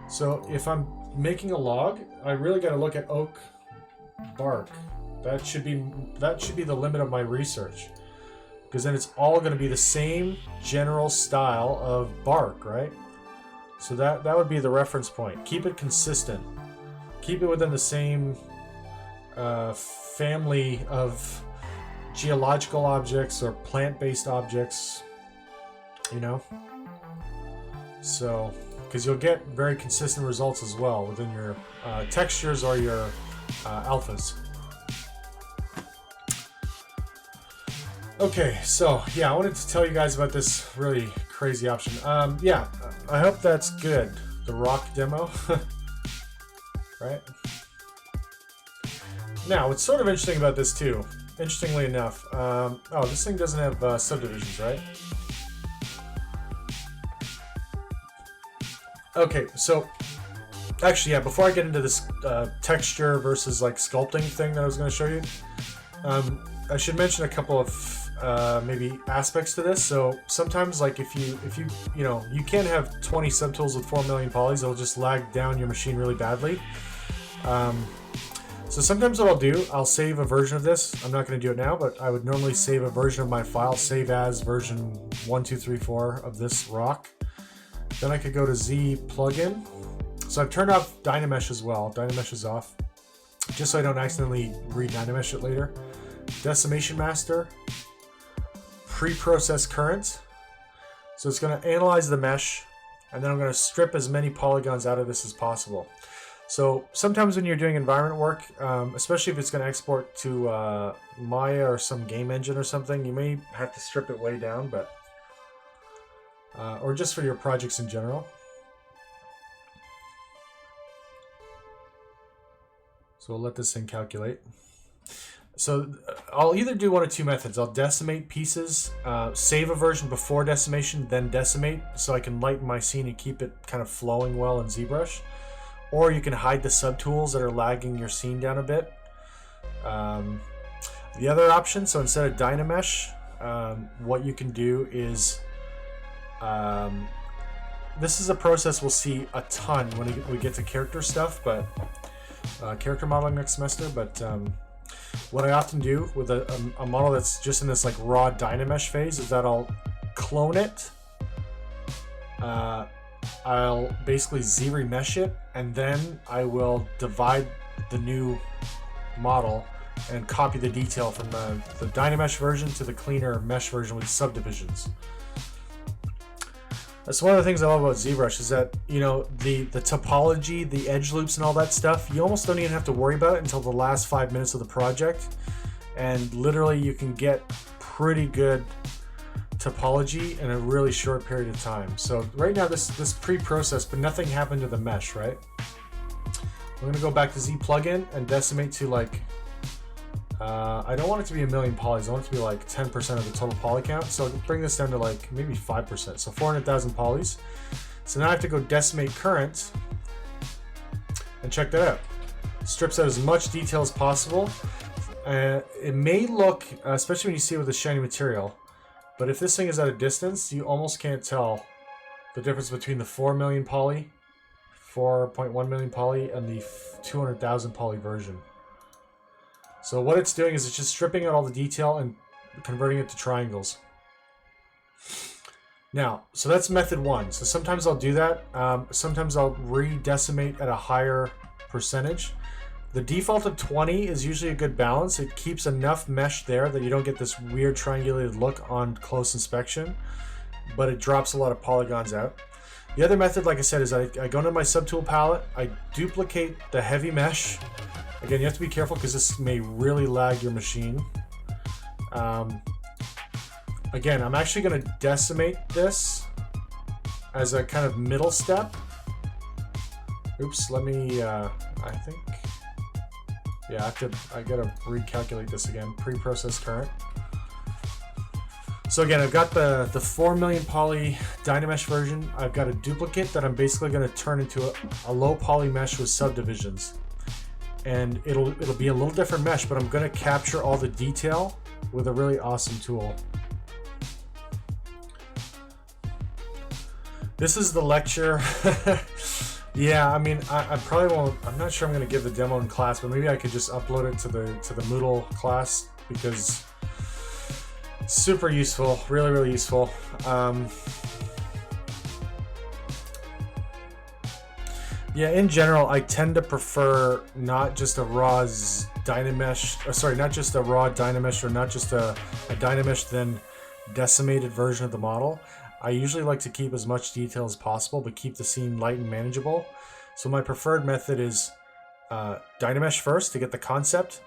So if I'm making a log, I really got to look at oak bark. That should be the limit of my research, because then it's all going to be the same general style of bark, right? So that would be the reference point. Keep it consistent. Keep it within the same family of geological objects or plant-based objects, you know? So, because you'll get very consistent results as well within your textures or your alphas. Okay, so yeah, I wanted to tell you guys about this really crazy option. Yeah, I hope that's good. The rock demo, right? Now, what's sort of interesting about this too, interestingly enough, oh, this thing doesn't have subdivisions, right? Okay, so actually, yeah, before I get into this texture versus like sculpting thing that I was going to show you, I should mention a couple of maybe aspects to this. So sometimes, like if you know, you can't have 20 subtools with 4 million polys, it'll just lag down your machine really badly. So sometimes what I'll do, I'll save a version of this. I'm not going to do it now, but I would normally save a version of my file, save as version 1234 of this rock. Then I could go to Z plugin. So I've turned off Dynamesh as well. Dynamesh is off, just so I don't accidentally re-Dynamesh it later. Decimation master, pre-process current. So it's going to analyze the mesh, and then I'm going to strip as many polygons out of this as possible. So sometimes when you're doing environment work, especially if it's going to export to Maya or some game engine or something, you may have to strip it way down, but or just for your projects in general. So we'll let this thing calculate. So I'll either do one of two methods. I'll decimate pieces, save a version before decimation, then decimate, so I can lighten my scene and keep it kind of flowing well in ZBrush. Or you can hide the subtools that are lagging your scene down a bit. The other option, so instead of Dynamesh, what you can do is, this is a process we'll see a ton when we get to character stuff, but character modeling next semester, but what I often do with a model that's just in this like raw Dynamesh phase is that I'll clone it, I'll basically Z-remesh it, and then I will divide the new model and copy the detail from the Dynamesh version to the cleaner mesh version with subdivisions. That's one of the things I love about ZBrush is that, you know, the topology, the edge loops and all that stuff, you almost don't even have to worry about it until the last 5 minutes of the project. And literally you can get pretty good topology in a really short period of time. So right now this pre-process, but nothing happened to the mesh, right? I'm gonna go back to Z plugin and decimate to like, I don't want it to be 1,000,000 polys. I want it to be like 10% of the total poly count. So I'll bring this down to like maybe 5%. So 400,000 polys. So now I have to go decimate current and check that out. Strips out as much detail as possible. It may look, especially when you see it with the shiny material, but if this thing is at a distance, you almost can't tell the difference between the 4 million poly, 4.1 million poly, and the 200,000 poly version. So what it's doing is it's just stripping out all the detail and converting it to triangles. Now, so that's method one. So sometimes I'll do that. Sometimes I'll re-decimate at a higher percentage. The default of 20 is usually a good balance. It keeps enough mesh there that you don't get this weird triangulated look on close inspection, but it drops a lot of polygons out. The other method, like I said, is I go into my subtool palette, I duplicate the heavy mesh. Again, you have to be careful because this may really lag your machine. Again, I'm actually going to decimate this as a kind of middle step. Oops, let me, I think, yeah, I gotta recalculate this again. Pre-process current. So again, I've got the 4 million poly Dynamesh version. I've got a duplicate that I'm basically going to turn into a low poly mesh with subdivisions. And it'll be a little different mesh, but I'm going to capture all the detail with a really awesome tool. This is the lecture. Yeah, I mean, I probably won't. I'm not sure I'm going to give the demo in class, but maybe I could just upload it to the Moodle class because it's super useful, really, really useful. Yeah, in general, I tend to prefer not just a raw Dynamesh, sorry, not just a raw Dynamesh or not just a Dynamesh then decimated version of the model. I usually like to keep as much detail as possible, but keep the scene light and manageable. So my preferred method is Dynamesh first to get the concept,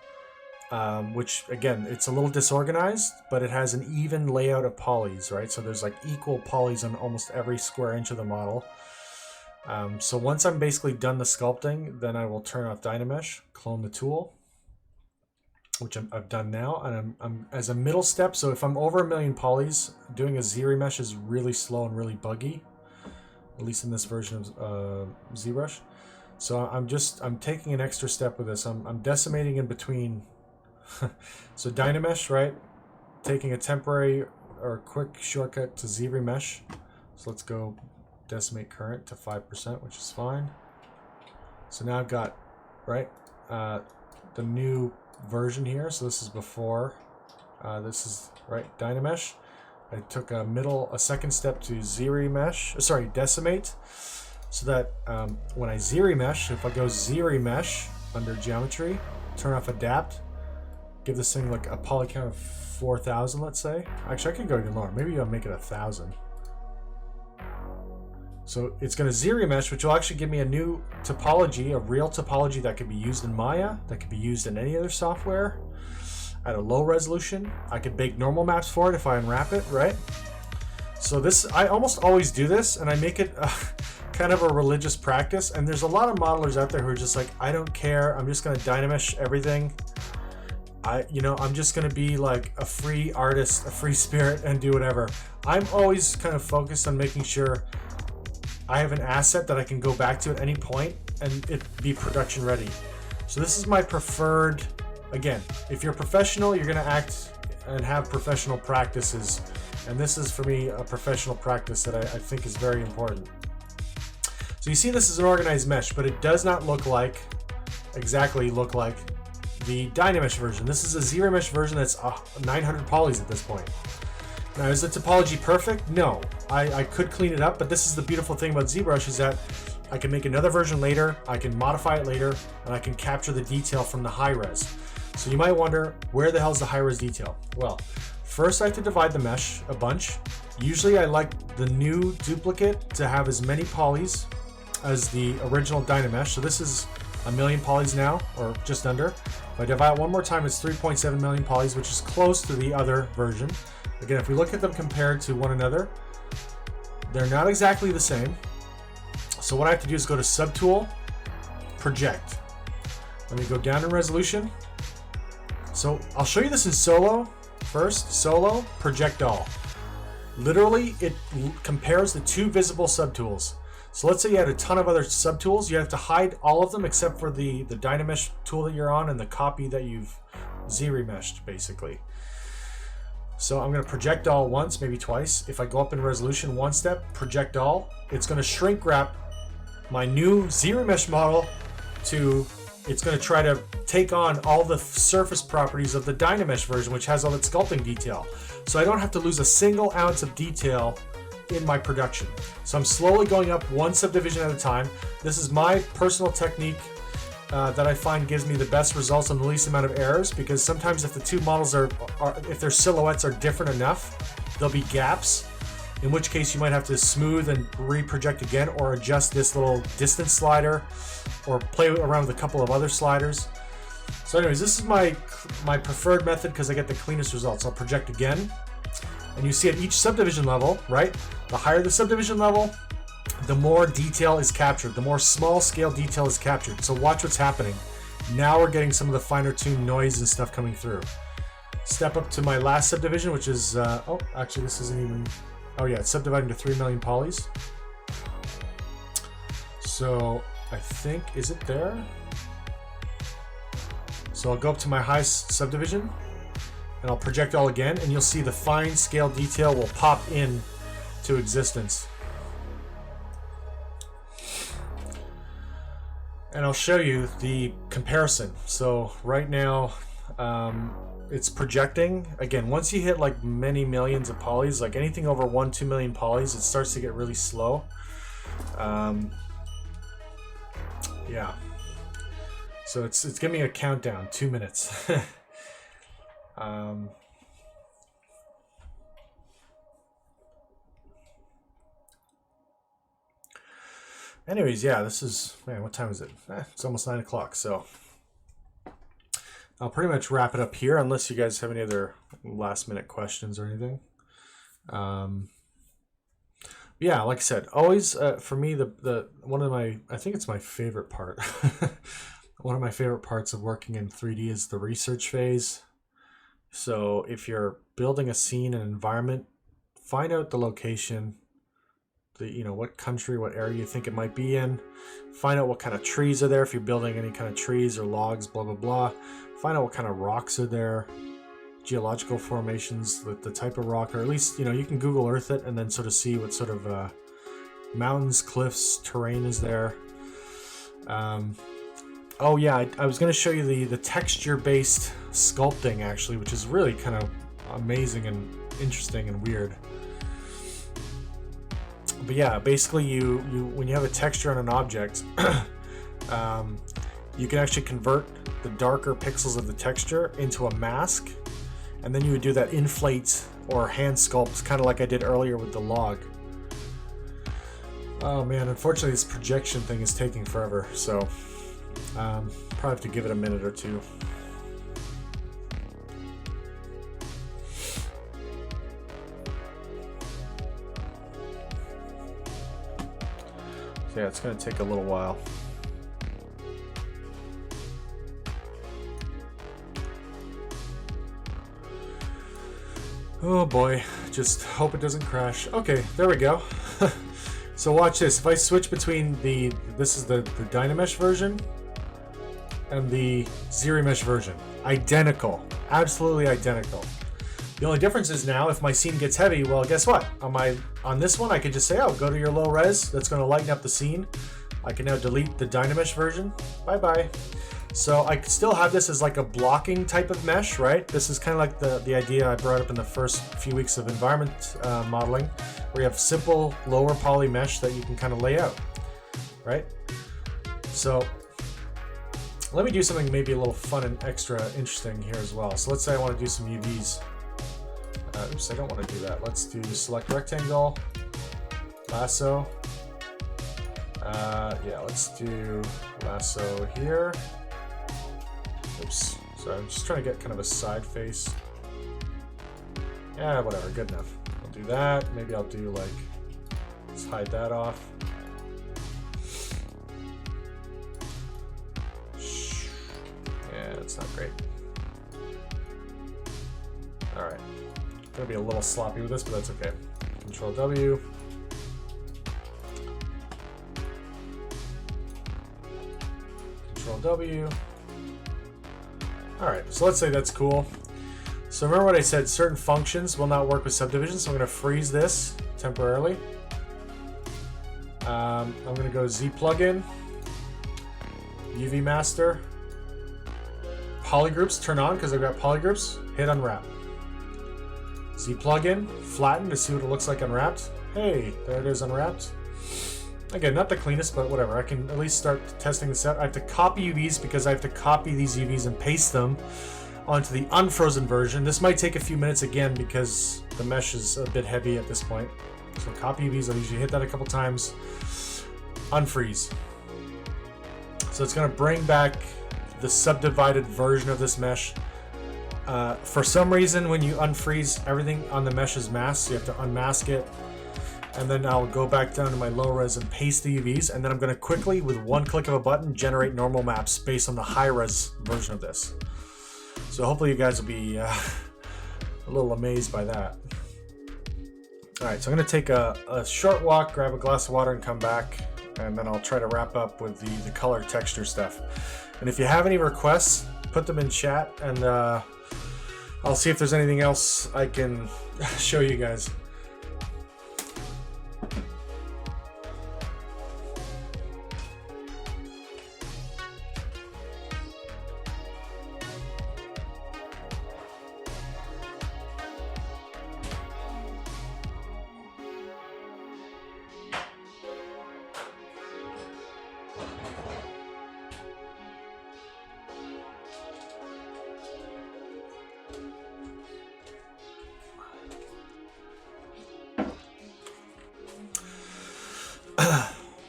which again, it's a little disorganized, but it has an even layout of polys, right? So there's like equal polys on almost every square inch of the model. So once I'm basically done the sculpting, then I will turn off Dynamesh, clone the tool, which I've done now, and I'm as a middle step. So if I'm over 1 million polys, doing a Z-remesh is really slow and really buggy, at least in this version of ZBrush. So I'm taking an extra step with this. I'm decimating in between. So Dynamesh, right? Taking a temporary or quick shortcut to Z-remesh. So let's go decimate current to 5%, which is fine. So now I've got, right, the new version here. So this is before, this is, right, Dynamesh. I took a second step to Z-remesh, sorry, decimate, so that when I Z-remesh, if I go Z-remesh under geometry, turn off adapt, give this thing like a poly count of 4,000, let's say. Actually, I could go even lower. Maybe I'll make it 1,000. So it's going to ZRemesh, which will actually give me a new topology, a real topology that can be used in Maya, that can be used in any other software at a low resolution. I can bake normal maps for it if I unwrap it, right? So this, I almost always do this, and I make it kind of a religious practice. And there's a lot of modelers out there who are just like, I don't care, I'm just going to Dynamesh everything. I'm just going to be like a free artist, a free spirit, and do whatever. I'm always kind of focused on making sure I have an asset that I can go back to at any point and it be production ready. So this is my preferred, again, if you're professional, you're going to act and have professional practices. And this is, for me, a professional practice that I think is very important. So you see this is an organized mesh, but it does not exactly look like the Dynamesh version. This is a ZRemesh version that's 900 polys at this point. Now, is the topology perfect? No. I could clean it up, but this is the beautiful thing about ZBrush, is that I can make another version later, I can modify it later, and I can capture the detail from the high res. So you might wonder, where the hell is the high res detail? Well, first I have to divide the mesh a bunch. Usually I like the new duplicate to have as many polys as the original Dynamesh. So this is 1 million polys now, or just under. If I divide it one more time, it's 3.7 million polys, which is close to the other version. Again, if we look at them compared to one another, they're not exactly the same. So what I have to do is go to Subtool, Project. Let me go down in resolution. So I'll show you this in Solo first. Solo, Project All. Literally, it compares the two visible subtools. So let's say you had a ton of other subtools. You have to hide all of them except for the Dynamesh tool that you're on and the copy that you've ZRemeshed, basically. So I'm going to project all once, maybe twice. If I go up in resolution one step, project all, it's going to shrink wrap my new ZRemesh model to, it's going to try to take on all the surface properties of the Dynamesh version, which has all that sculpting detail. So I don't have to lose a single ounce of detail in my production. So I'm slowly going up one subdivision at a time. This is my personal technique that I find gives me the best results and the least amount of errors, because sometimes if the two models if their silhouettes are different enough, there'll be gaps, in which case you might have to smooth and re-project again, or adjust this little distance slider, or play around with a couple of other sliders. So anyways, this is my preferred method because I get the cleanest results. I'll project again, and you see at each subdivision level, right? The higher the subdivision level, the more detail is captured, the more small scale detail is captured. So watch what's happening. Now we're getting some of the finer tuned noise and stuff coming through. Step up to my last subdivision, which is, actually this isn't even, it's subdividing to 3 million polys. So I think, is it there? So I'll go up to my highest subdivision and I'll project all again, and you'll see the fine scale detail will pop in to existence. And I'll show you the comparison. So right now, it's projecting. Again, once you hit like many millions of polys, like anything over 1-2 million polys, it starts to get really slow. Yeah. So it's giving me a countdown, 2 minutes. Anyways, yeah, this is, man, what time is it? It's almost 9 o'clock, so I'll pretty much wrap it up here, unless you guys have any other last minute questions or anything. Yeah, like I said, always for me, I think it's my favorite part. One of my favorite parts of working in 3D is the research phase. So if you're building a scene, an environment, find out the location, what country, what area you think it might be in. Find out what kind of trees are there, if you're building any kind of trees or logs, blah, blah, blah. Find out what kind of rocks are there, geological formations, the type of rock, or at least, you can Google Earth it and then sort of see what sort of mountains, cliffs, terrain is there. I was going to show you the texture-based sculpting, actually, which is really kind of amazing and interesting and weird. But yeah, basically you when you have a texture on an object, you can actually convert the darker pixels of the texture into a mask, and then you would do that inflate or hand sculpt, kind of like I did earlier with the log. Oh man, unfortunately this projection thing is taking forever, so probably have to give it a minute or two. So yeah, it's going to take a little while. Oh boy, just hope it doesn't crash. Okay, there we go. So watch this. If I switch between this is the Dynamesh version and the ZRemesh version, identical, absolutely identical. The only difference is now if my scene gets heavy, well, guess what? On this one, I could just say, oh, go to your low res. That's going to lighten up the scene. I can now delete the Dynamesh version. Bye-bye. So I still have this as like a blocking type of mesh, right? This is kind of like the idea I brought up in the first few weeks of environment modeling, where you have simple lower poly mesh that you can kind of lay out, right? So let me do something maybe a little fun and extra interesting here as well. So let's say I want to do some UVs. Oops, I don't want to do that. Let's do select rectangle, lasso. Yeah, let's do lasso here. Oops, so I'm just trying to get kind of a side face. Yeah, whatever, good enough. I'll do that. Maybe I'll do like, let's hide that off. Yeah, that's not great. All right, gonna be a little sloppy with this, but that's okay. Control W. Control W. All right, so let's say that's cool. So remember what I said, certain functions will not work with subdivisions, so I'm gonna freeze this temporarily. I'm gonna go Z plugin, UV master, polygroups, turn on because I've got polygroups, hit unwrap. Z plugin, flatten to see what it looks like unwrapped. Hey, there it is unwrapped. Again, not the cleanest, but whatever. I can at least start testing this out. I have to copy UVs because I have to copy these UVs and paste them onto the unfrozen version. This might take a few minutes again because the mesh is a bit heavy at this point. So copy UVs, I'll usually hit that a couple times. Unfreeze. So it's going to bring back the subdivided version of this mesh. For some reason, when you unfreeze, everything on the mesh is masked, so you have to unmask it. And then I'll go back down to my low res and paste the UVs, and then I'm going to quickly, with one click of a button, generate normal maps based on the high res version of this. So hopefully you guys will be a little amazed by that. Alright, so I'm going to take a short walk, grab a glass of water, and come back, and then I'll try to wrap up with the color texture stuff. And if you have any requests, put them in chat, and I'll see if there's anything else I can show you guys.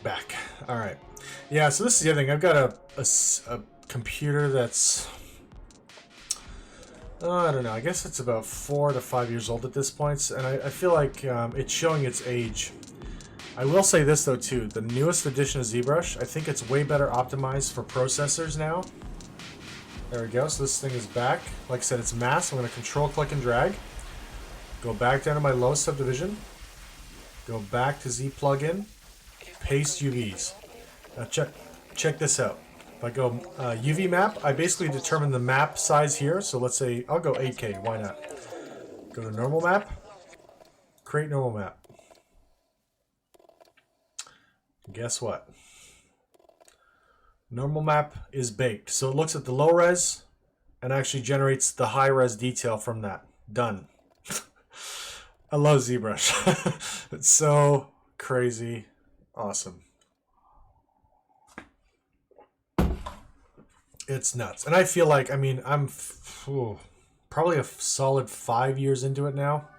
Back. All right. Yeah, so this is the other thing. I've got a computer that's, I don't know, I guess it's about 4 to 5 years old at this point, and I feel like it's showing its age. I will say this, though, too. The newest edition of ZBrush, I think it's way better optimized for processors now. There we go. So this thing is back. Like I said, it's masked. I'm going to control, click, and drag. Go back down to my low subdivision. Go back to Z plugin. Paste UVs. Now check this out. If I go UV map, I basically determine the map size here. So let's say I'll go 8K. Why not? Go to normal map. Create normal map. Guess what? Normal map is baked. So it looks at the low res and actually generates the high res detail from that. Done. I love ZBrush. It's so crazy. Awesome. It's nuts. And I feel like, I mean, I'm probably a solid 5 years into it now.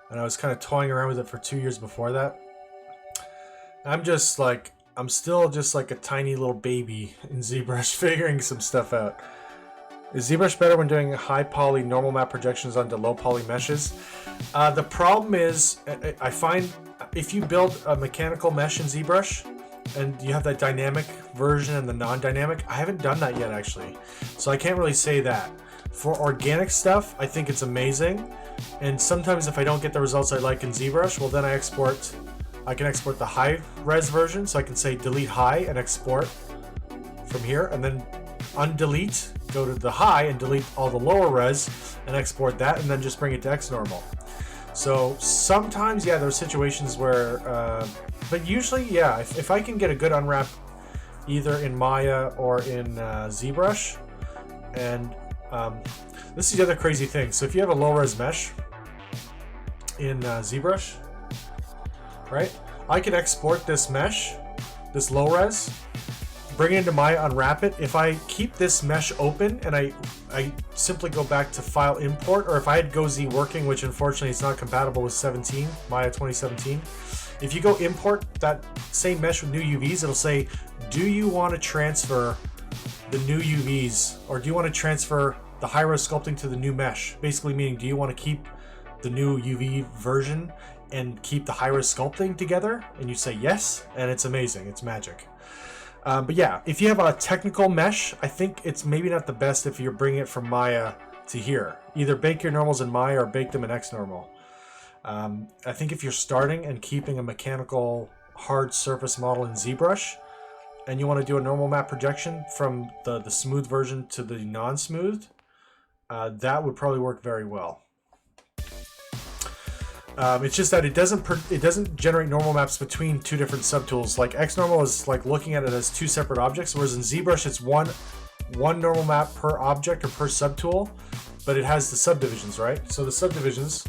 And I was kind of toying around with it for 2 years before that. I'm still just like a tiny little baby in ZBrush figuring some stuff out. Is ZBrush better when doing high poly normal map projections onto low poly meshes? The problem is, I find if you build a mechanical mesh in ZBrush and you have that dynamic version and the non-dynamic, I haven't done that yet actually, so I can't really say that. For organic stuff, I think it's amazing, and sometimes if I don't get the results I like in ZBrush, well then I can export the high res version, so I can say delete high and export from here, and then undelete, go to the high and delete all the lower res and export that, and then just bring it to XNormal. So sometimes, yeah, there's situations where, but usually, yeah, if I can get a good unwrap either in Maya or in ZBrush, and this is the other crazy thing. So if you have a low res mesh in ZBrush, right? I can export this mesh, this low res, bring it into Maya, unwrap it. If I keep this mesh open and I simply go back to file import, or if I had GoZ working, which unfortunately is not compatible with 17, Maya 2017, if you go import that same mesh with new UVs, it'll say, do you want to transfer the new UVs, or do you want to transfer the high-res sculpting to the new mesh? Basically meaning, do you want to keep the new UV version and keep the high-res sculpting together? And you say yes, and it's amazing. It's magic. But yeah, if you have a technical mesh, I think it's maybe not the best if you're bringing it from Maya to here. Either bake your normals in Maya or bake them in XNormal. I think if you're starting and keeping a mechanical hard surface model in ZBrush, and you want to do a normal map projection from the smooth version to the non-smooth, that would probably work very well. It's just that it doesn't generate normal maps between two different subtools. Like XNormal is like looking at it as two separate objects, whereas in ZBrush it's one normal map per object or per subtool, but it has the subdivisions, right? So the subdivisions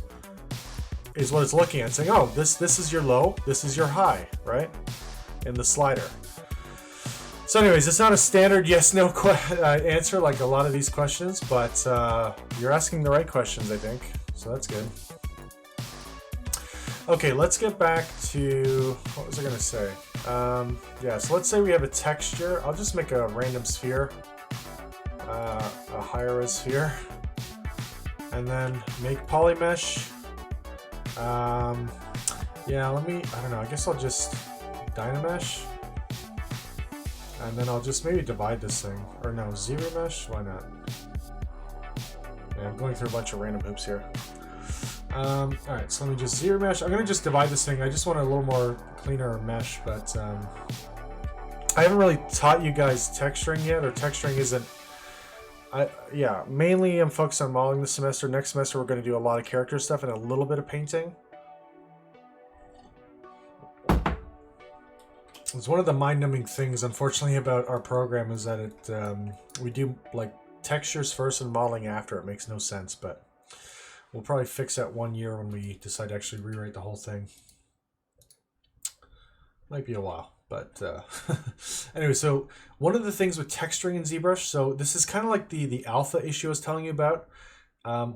is what it's looking at, saying, oh, this is your low, this is your high, right? In the slider. So anyways, it's not a standard yes/no answer like a lot of these questions, but you're asking the right questions, I think. So that's good. Okay, let's get back to, what was I going to say? Yeah, so let's say we have a texture. I'll just make a random sphere, a higher res sphere, and then make polymesh. Yeah, I don't know, I guess I'll just Dynamesh. And then I'll just maybe divide this thing. Or no, zero mesh? Why not? Yeah, I'm going through a bunch of random hoops here. Alright, so let me just zero mesh. I'm going to just divide this thing. I just want a little more cleaner mesh, but I haven't really taught you guys texturing yet, or texturing isn't... yeah, mainly I'm focused on modeling this semester. Next semester we're going to do a lot of character stuff and a little bit of painting. It's one of the mind-numbing things, unfortunately, about our program is that it we do like textures first and modeling after. It makes no sense, but we'll probably fix that 1 year when we decide to actually rewrite the whole thing. Might be a while, but anyway, so one of the things with texturing in ZBrush, so this is kind of like the alpha issue I was telling you about.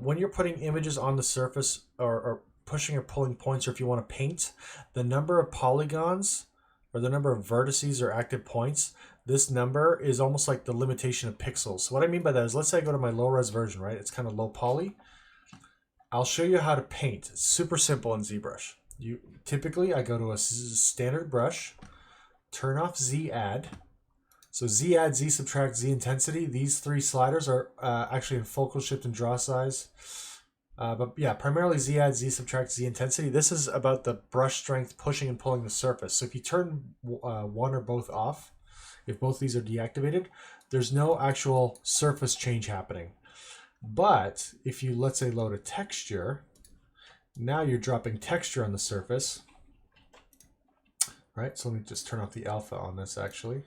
When you're putting images on the surface or pushing or pulling points, or if you want to paint, the number of polygons or the number of vertices or active points, this number is almost like the limitation of pixels. So what I mean by that is, let's say I go to my low res version, right? It's kind of low poly. I'll show you how to paint. It's super simple in ZBrush. Typically, I go to a standard brush, turn off Z add. So Z add, Z subtract, Z intensity. These three sliders are actually in focal shift and draw size. But yeah, primarily Z add, Z subtract, Z intensity. This is about the brush strength pushing and pulling the surface. So if you turn one or both off, if both these are deactivated, there's no actual surface change happening. But if you, let's say, load a texture, now you're dropping texture on the surface, right? So let me just turn off the alpha on this actually.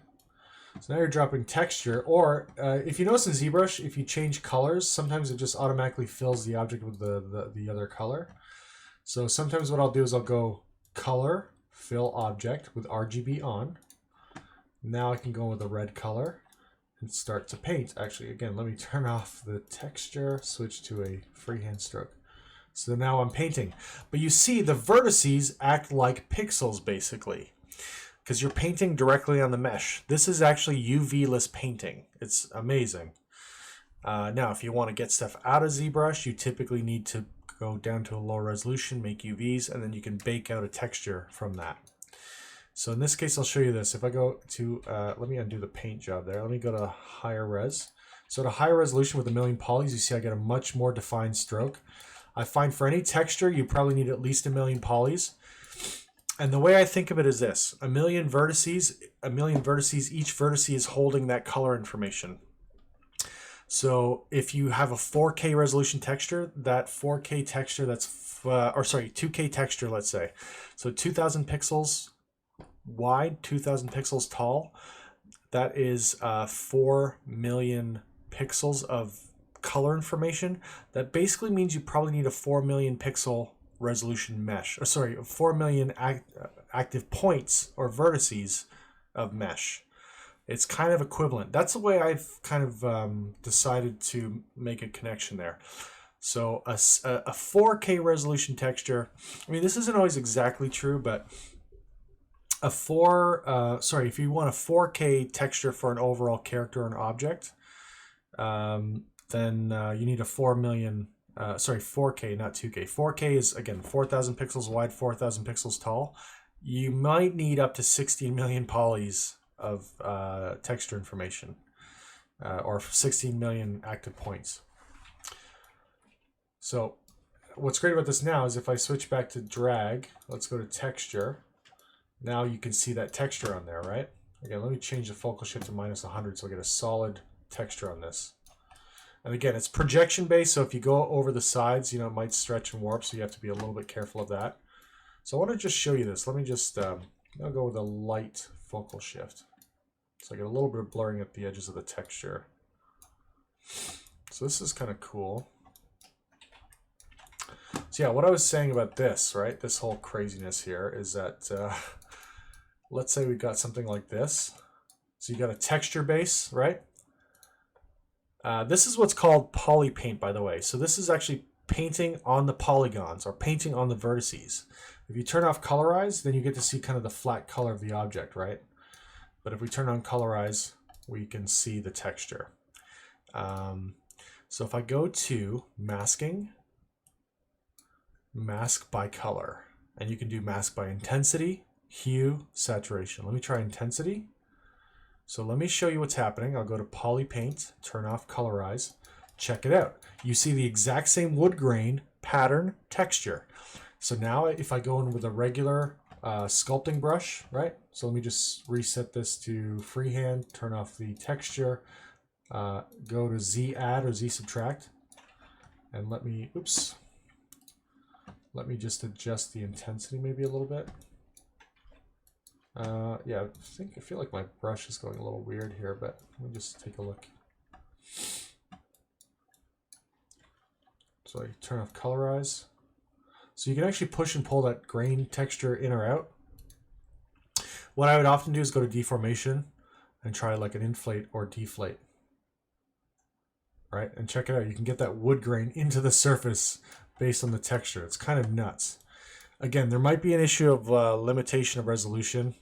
So now you're dropping texture, or if you notice in ZBrush, if you change colors, sometimes it just automatically fills the object with the other color. So sometimes what I'll do is I'll go color, fill object with RGB on. Now I can go with a red color and start to paint. Actually, again, let me turn off the texture, switch to a freehand stroke. So now I'm painting. But you see the vertices act like pixels basically. because you're painting directly on the mesh. This is actually UV-less painting. It's amazing. Now, if you want to get stuff out of ZBrush, you typically need to go down to a low resolution, make UVs, and then you can bake out a texture from that. So in this case, I'll show you this. If I go to, let me undo the paint job there. Let me go to higher res. So at a higher resolution with 1,000,000 polys, you see I get a much more defined stroke. I find for any texture, you probably need at least 1,000,000 polys. And the way I think of it is this: 1,000,000 vertices, each vertice is holding that color information. So if you have a 4K resolution texture, that 4K texture that's, or sorry, 2K texture, let's say. So 2,000 pixels wide, 2,000 pixels tall, that is 4 million pixels of color information. That basically means you probably need a 4 million pixel resolution mesh, or sorry, 4 million active points or vertices of mesh. It's kind of equivalent. That's the way I've kind of decided to make a connection there. So a 4K resolution texture, I mean, this isn't always exactly true, but if you want a 4K texture for an overall character or an object, then you need a 4K, not 2K. 4K is, again, 4,000 pixels wide, 4,000 pixels tall. You might need up to 16 million polys of texture information, or 16 million active points. So what's great about this now is if I switch back to drag, let's go to texture. Now you can see that texture on there, right? Again, let me change the focal shift to -100 so I get a solid texture on this. And again, it's projection based, so if you go over the sides, it might stretch and warp, so you have to be a little bit careful of that. So I want to just show you this. Let me just, I'll go with a light focal shift. So I get a little bit of blurring at the edges of the texture. So this is kind of cool. So yeah, what I was saying about this, right, this whole craziness here is that, let's say we got something like this. So you got a texture base, right? This is what's called poly paint, by the way. So this is actually painting on the polygons or painting on the vertices. If you turn off colorize, then you get to see kind of the flat color of the object, right? But if we turn on colorize, we can see the texture. So if I go to masking, mask by color, and you can do mask by intensity, hue, saturation. Let me try intensity. So let me show you what's happening. I'll go to poly paint, turn off colorize, check it out. You see the exact same wood grain, pattern, texture. So now if I go in with a regular sculpting brush, right? So let me just reset this to freehand, turn off the texture, go to Z add or Z subtract, and let me just adjust the intensity maybe a little bit. Yeah, I feel like my brush is going a little weird here, but let me just take a look. So I turn off colorize. So you can actually push and pull that grain texture in or out. What I would often do is go to deformation and try like an inflate or deflate. Right, and check it out. You can get that wood grain into the surface based on the texture. It's kind of nuts. Again, there might be an issue of limitation of resolution.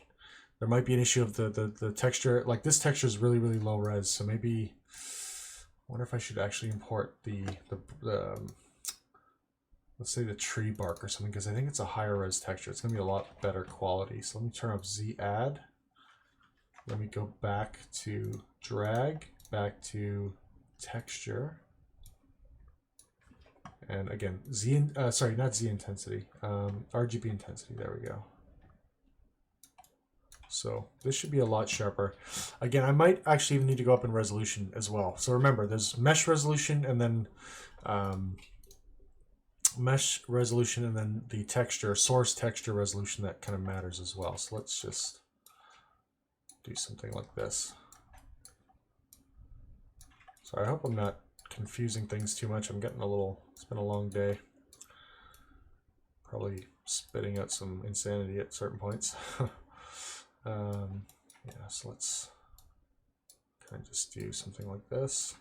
There might be an issue of the texture. Like this texture is really, really low res. So maybe, I wonder if I should actually import the let's say the tree bark or something, because I think it's a higher res texture. It's going to be a lot better quality. So let me turn up Z add. Let me go back to drag, back to texture. And again, sorry, not Z intensity, RGB intensity, there we go. So this should be a lot sharper. Again, I might actually even need to go up in resolution as well. So remember, there's mesh resolution and then the texture, source texture resolution that kind of matters as well. So let's just do something like this. Sorry, I hope I'm not confusing things too much. I'm getting a little, it's been a long day. Probably spitting out some insanity at certain points. Yeah, so let's kind of just do something like this.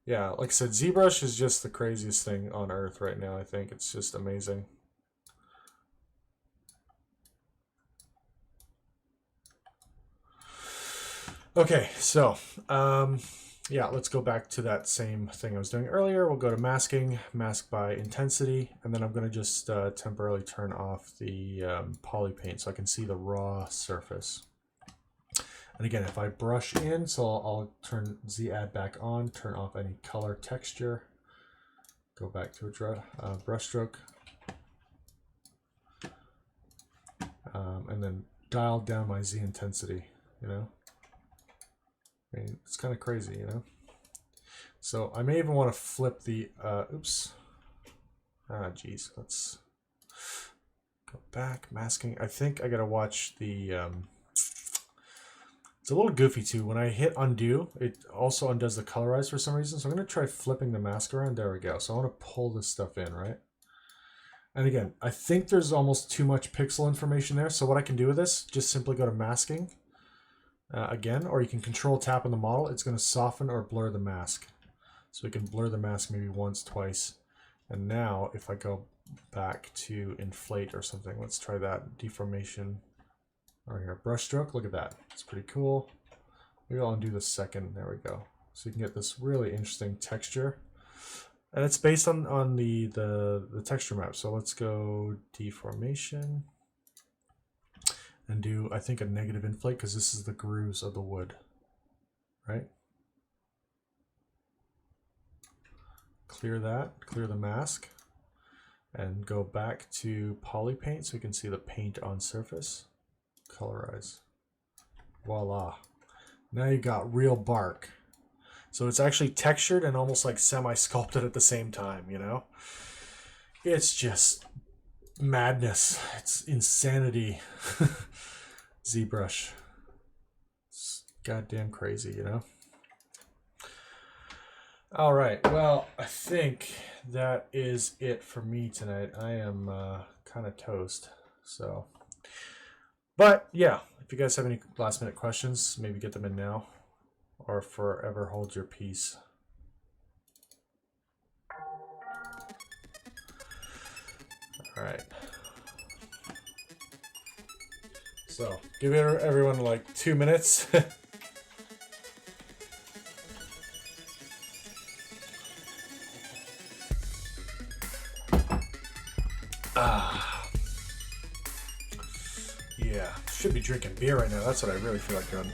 Yeah, like I said, ZBrush is just the craziest thing on earth right now. I think it's just amazing. Okay, so yeah, let's go back to that same thing I was doing earlier. We'll go to masking, mask by intensity, and then I'm going to just temporarily turn off the poly paint so I can see the raw surface. And again, if I brush in, so I'll turn Z add back on, turn off any color texture, go back to a brush stroke, and then dial down my Z intensity, you know? I mean, it's kind of crazy, you know? So I may even want to flip the, oops. Geez, let's go back, masking. I think I got to watch the, it's a little goofy too. When I hit undo, it also undoes the colorize for some reason. So I'm going to try flipping the mask around. There we go. So I want to pull this stuff in, right? And again, I think there's almost too much pixel information there. So what I can do with this, just simply go to masking again, or you can control tap on the model. It's going to soften or blur the mask. So we can blur the mask maybe once, twice. And now if I go back to inflate or something, let's try that. Deformation. Right here, brush stroke, look at that. It's pretty cool. Maybe I'll undo the second, there we go. So you can get this really interesting texture. And it's based on the texture map. So let's go deformation and do, I think, a negative inflate because this is the grooves of the wood, right? Clear that, clear the mask, and go back to poly paint so you can see the paint on surface. Colorize. Voila. Now you got real bark. So it's actually textured and almost like semi-sculpted at the same time, you know? It's just madness. It's insanity. ZBrush. It's goddamn crazy, you know? All right. Well, I think that is it for me tonight. I am kind of toast. So... But yeah, if you guys have any last minute questions, maybe get them in now or forever hold your peace. All right. So give everyone like 2 minutes. Yeah, should be drinking beer right now. That's what I really feel like doing.